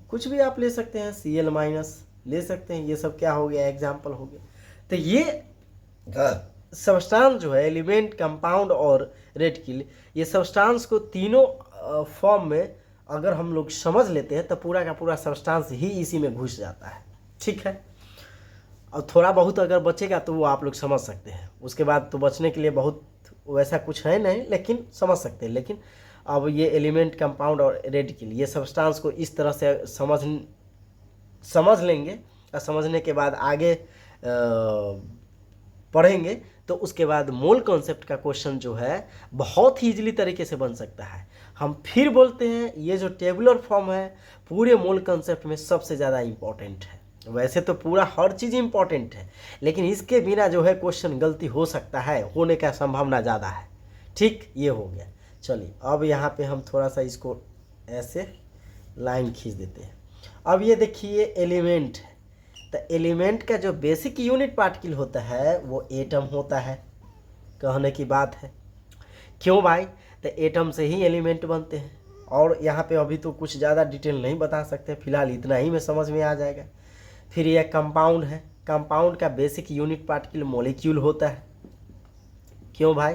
कुछ भी आप ले सकते हैं, Cl- ले सकते हैं। ये सब क्या हो गया? एग्जाम्पल हो गया। तो ये सब्सटेंस जो है, एलिमेंट, कंपाउंड और रेडिकल, ये सब्सटेंस को तीनों फॉर्म में अगर हम लोग समझ लेते हैं तो पूरा का पूरा सब्सटेंस ही इसी में घुस जाता है, ठीक है। और थोड़ा बहुत अगर बचेगा तो वो आप लोग समझ सकते हैं, उसके बाद तो बचने के लिए बहुत वैसा कुछ है नहीं, लेकिन समझ सकते हैं। लेकिन अब ये एलिमेंट, कंपाउंड और रेडिकल, ये सब्सटेंस को इस तरह से समझ लेंगे, और समझने के बाद आगे पढ़ेंगे तो उसके बाद मोल कॉन्सेप्ट का क्वेश्चन जो है बहुत ही इजीली तरीके से बन सकता है। हम फिर बोलते हैं ये जो टेबुलर फॉर्म है पूरे मोल कॉन्सेप्ट में सबसे ज़्यादा इम्पॉर्टेंट है। वैसे तो पूरा हर चीज़ इम्पॉर्टेंट है, लेकिन इसके बिना जो है क्वेश्चन गलती हो सकता है, होने का संभावना ज़्यादा है, ठीक। ये हो गया। चलिए अब यहाँ पे हम थोड़ा सा इसको ऐसे लाइन खींच देते हैं। अब ये देखिए एलिमेंट है, तो एलिमेंट का जो बेसिक यूनिट पार्टिकल होता है वो एटम होता है, कहने की बात है। क्यों भाई? तो एटम से ही एलिमेंट बनते हैं। और यहाँ पे अभी तो कुछ ज़्यादा डिटेल नहीं बता सकते, फिलहाल इतना ही में समझ में आ जाएगा। फिर यह कंपाउंड है, कंपाउंड का बेसिक यूनिट पार्टिकल मॉलिक्यूल होता है। क्यों भाई?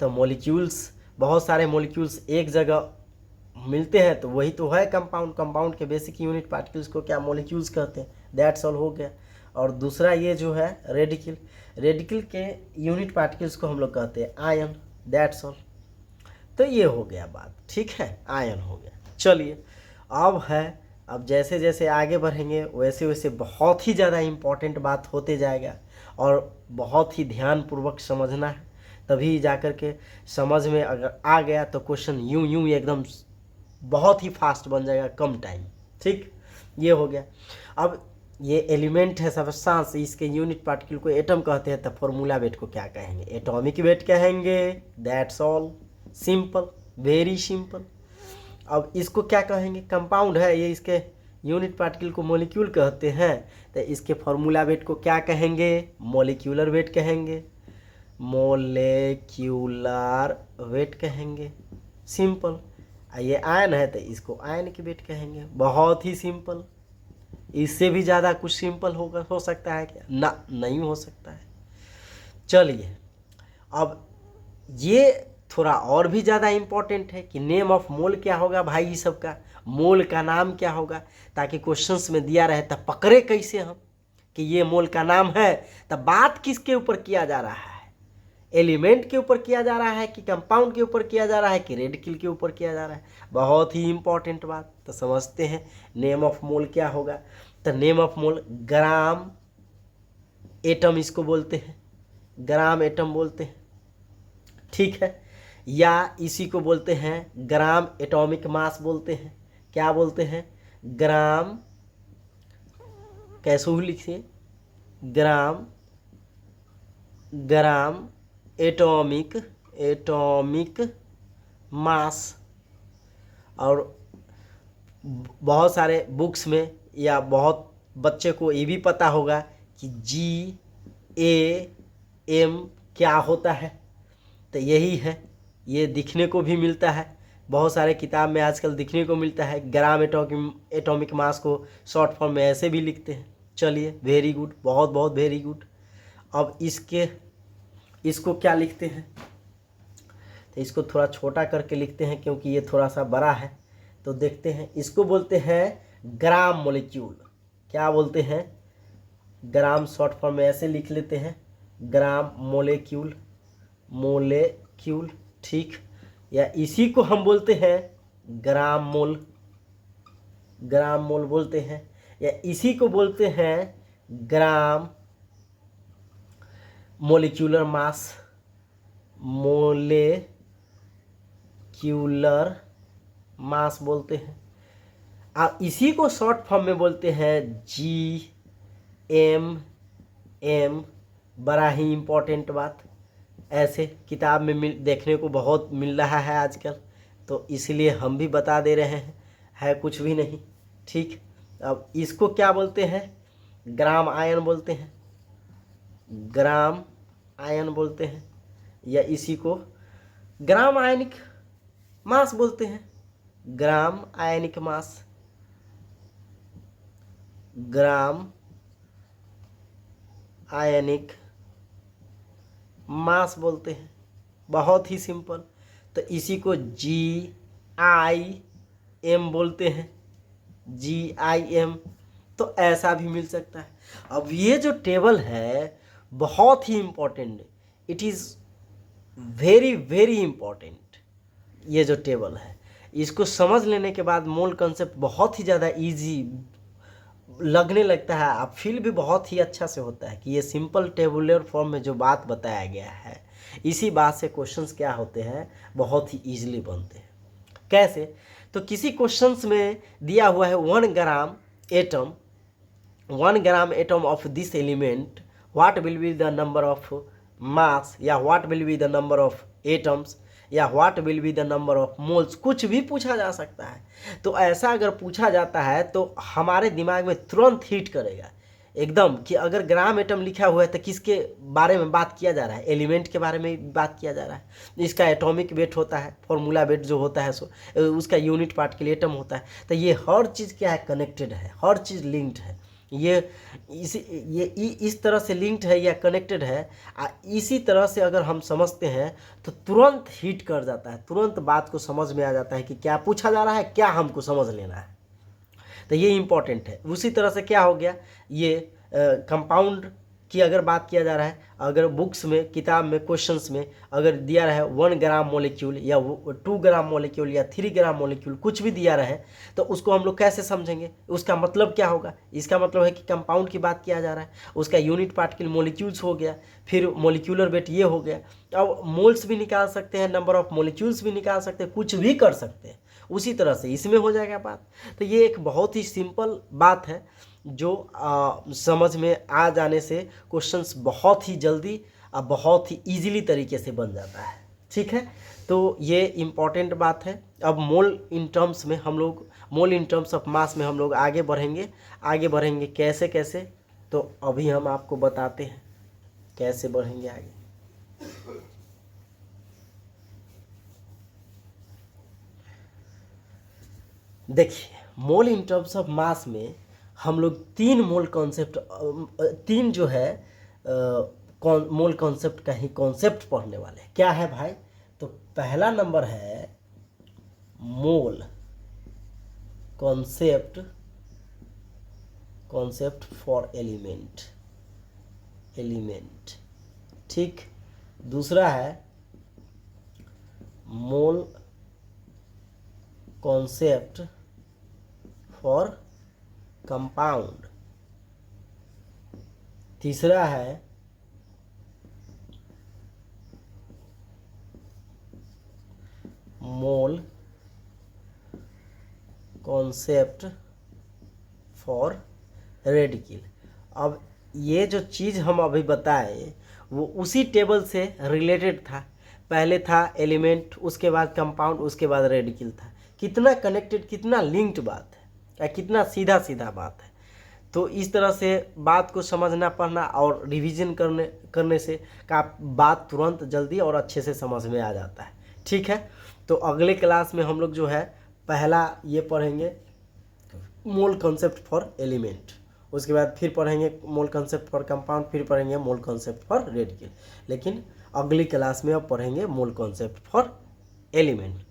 तो मॉलिक्यूल्स, बहुत सारे मॉलिक्यूल्स एक जगह मिलते हैं तो वही तो है कंपाउंड। कंपाउंड के बेसिक यूनिट पार्टिकल्स को क्या? मॉलिक्यूल्स कहते हैं। दैट्स ऑल हो गया। और दूसरा ये जो है रेडिकल, रेडिकल के यूनिट पार्टिकल्स को हम लोग कहते हैं आयन। That's all. तो ये हो गया बात, ठीक है, आयन हो गया। चलिए अब है, अब जैसे जैसे आगे बढ़ेंगे वैसे वैसे बहुत ही ज़्यादा इम्पॉर्टेंट बात होते जाएगा, और बहुत ही ध्यानपूर्वक समझना है, तभी जाकर के समझ में अगर आ गया तो क्वेश्चन यूं एकदम बहुत ही फास्ट बन जाएगा, कम टाइम, ठीक। ये हो गया। अब ये एलिमेंट है सब्सटेंस, इसके यूनिट पार्टिकल को एटम कहते हैं, तो फॉर्मूला वेट को क्या कहेंगे? एटॉमिक वेट कहेंगे। That's all, simple, very simple. अब इसको क्या कहेंगे? कंपाउंड है ये, इसके यूनिट पार्टिकल को मॉलिक्यूल कहते हैं, तो इसके फॉर्मूला वेट को क्या कहेंगे? मॉलिक्यूलर वेट कहेंगे, मोलेक्यूलर वेट कहेंगे, सिंपल। ये आयन है तो इसको आयन की वेट कहेंगे, बहुत ही सिंपल। इससे भी ज़्यादा कुछ सिंपल हो सकता है क्या? ना, नहीं हो सकता है। चलिए अब ये थोड़ा और भी ज़्यादा इम्पोर्टेंट है कि नेम ऑफ मोल क्या होगा भाई, ये सब का मोल का नाम क्या होगा, ताकि क्वेश्चंस में दिया रहे तब पकड़े कैसे हम कि ये मोल का नाम है। तब बात किसके ऊपर किया जा रहा है, एलिमेंट के ऊपर किया जा रहा है कि कंपाउंड के ऊपर किया जा रहा है कि रेडिकल के ऊपर किया जा रहा है। बहुत ही इंपॉर्टेंट बात। तो समझते हैं नेम ऑफ मोल क्या होगा। तो name of mole gram atom इसको बोलते हैं, ग्राम एटम बोलते हैं, ठीक है। या इसी को बोलते हैं ग्राम एटॉमिक मास बोलते हैं। क्या बोलते हैं, ग्राम, कैसे भी लिखिए, ग्राम एटॉमिक मास। और बहुत सारे बुक्स में या बहुत बच्चे को ये भी पता होगा कि GAM क्या होता है। तो यही है, ये दिखने को भी मिलता है, बहुत सारे किताब में आजकल दिखने को मिलता है। ग्राम एटॉमिक मास को शॉर्ट फॉर्म में ऐसे भी लिखते हैं। चलिए, वेरी गुड, बहुत बहुत वेरी गुड। अब इसको क्या लिखते हैं, तो इसको थोड़ा छोटा करके लिखते हैं क्योंकि ये थोड़ा सा बड़ा है। तो देखते हैं, इसको बोलते हैं ग्राम मॉलिक्यूल। क्या बोलते हैं, ग्राम शॉर्ट फॉर्म में ऐसे लिख लेते हैं, ग्राम मोलेक्यूल, ठीक। या इसी को हम बोलते हैं ग्राम मोल बोलते हैं। या इसी को बोलते हैं ग्राम मोलिक्यूलर मास बोलते हैं। अब इसी को शॉर्ट फॉर्म में बोलते हैं GMM। बड़ा ही इम्पोर्टेंट बात, ऐसे किताब में देखने को बहुत मिल रहा है आजकल, तो इसलिए हम भी बता दे रहे हैं, है कुछ भी नहीं, ठीक। अब इसको क्या बोलते हैं, ग्राम आयन बोलते हैं, ग्राम आयन बोलते हैं। या इसी को ग्राम आयनिक मास बोलते हैं, ग्राम आयनिक मास, ग्राम आयनिक मास बोलते हैं। बहुत ही सिंपल। तो इसी को GIM बोलते हैं, GIM। तो ऐसा भी मिल सकता है। अब ये जो टेबल है बहुत ही important, it is very very important. ये जो टेबल है, इसको समझ लेने के बाद मोल कॉन्सेप्ट बहुत ही ज़्यादा इजी लगने लगता है। आप फील भी बहुत ही अच्छा से होता है कि ये सिंपल टेबुलर फॉर्म में जो बात बताया गया है, इसी बात से क्वेश्चंस क्या होते हैं, बहुत ही ईजिली बनते हैं। कैसे, तो किसी क्वेश्चंस में दिया हुआ है 1 gram atom of this element, what will be the number of mass, या what will be the number of atoms, या what will be the number of moles, कुछ भी पूछा जा सकता है। तो ऐसा अगर पूछा जाता है तो हमारे दिमाग में तुरंत हिट करेगा एकदम कि अगर ग्राम एटम लिखा हुआ है तो किसके बारे में बात किया जा रहा है, एलिमेंट के बारे में बात किया जा रहा है। इसका एटॉमिक वेट होता है, फॉर्मूला वेट जो होता है सो उसका यूनिट पार्ट के लिए एटम होता है। तो ये हर चीज़ क्या है, कनेक्टेड है, हर चीज़ लिंक्ड है। ये इस तरह से लिंक्ड है या कनेक्टेड है। इसी तरह से अगर हम समझते हैं तो तुरंत हिट कर जाता है, तुरंत बात को समझ में आ जाता है कि क्या पूछा जा रहा है, क्या हमको समझ लेना है। तो ये इम्पॉर्टेंट है। उसी तरह से क्या हो गया, ये कंपाउंड की अगर बात किया जा रहा है, अगर बुक्स में, किताब में, क्वेश्चंस में अगर दिया रहा है 1 ग्राम मॉलिक्यूल या 2 ग्राम मॉलिक्यूल या 3 ग्राम मॉलिक्यूल, कुछ भी दिया रहे तो उसको हम लोग कैसे समझेंगे, उसका मतलब क्या होगा। इसका मतलब है कि कंपाउंड की बात किया जा रहा है, उसका यूनिट पार्टिकल मॉलिक्यूल्स हो गया, फिर मॉलिक्यूलर वेट ये हो गया। अब मोल्स भी निकाल सकते हैं, नंबर ऑफ मॉलिक्यूल्स भी निकाल सकते हैं, कुछ भी कर सकते हैं। उसी तरह से इसमें हो जाएगा बात। तो ये एक बहुत ही सिंपल बात है जो समझ में आ जाने से क्वेश्चंस बहुत ही जल्दी और बहुत ही इजीली तरीके से बन जाता है, ठीक है। तो ये इम्पॉर्टेंट बात है। अब मोल इन टर्म्स में हम लोग, मोल इन टर्म्स ऑफ मास में हम लोग आगे बढ़ेंगे कैसे कैसे, तो अभी हम आपको बताते हैं कैसे बढ़ेंगे आगे। देखिए, मोल इन टर्म्स ऑफ मास में हम लोग 3 मोल कॉन्सेप्ट, 3 जो है मोल कॉन्सेप्ट का ही कॉन्सेप्ट पढ़ने वाले हैं। क्या है भाई, तो पहला नंबर है मोल कॉन्सेप्ट फॉर एलिमेंट। ठीक। दूसरा है मोल कॉन्सेप्ट फॉर कंपाउंड। तीसरा है मोल कॉन्सेप्ट फॉर रेडिकल। अब ये जो चीज़ हम अभी बताए वो उसी टेबल से रिलेटेड था। पहले था एलिमेंट, उसके बाद कंपाउंड, उसके बाद रेडिकल था। कितना कनेक्टेड, कितना लिंक्ड बात है, या कितना सीधा सीधा बात है। तो इस तरह से बात को समझना, पढ़ना और रिवीजन करने से का बात तुरंत जल्दी और अच्छे से समझ में आ जाता है। ठीक है, तो अगले क्लास में हम लोग जो है पहला ये पढ़ेंगे मोल कॉन्सेप्ट फॉर एलिमेंट, उसके बाद फिर पढ़ेंगे मोल कॉन्सेप्ट फॉर कंपाउंड, फिर पढ़ेंगे मोल कॉन्सेप्ट फॉर रेडिकल। लेकिन अगली क्लास में अब पढ़ेंगे mole concept for element.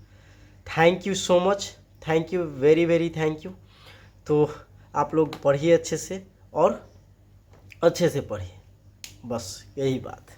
Thank you so much, thank you, very very thank you. तो आप लोग पढ़िए अच्छे से और अच्छे से पढ़िए, बस यही बात है।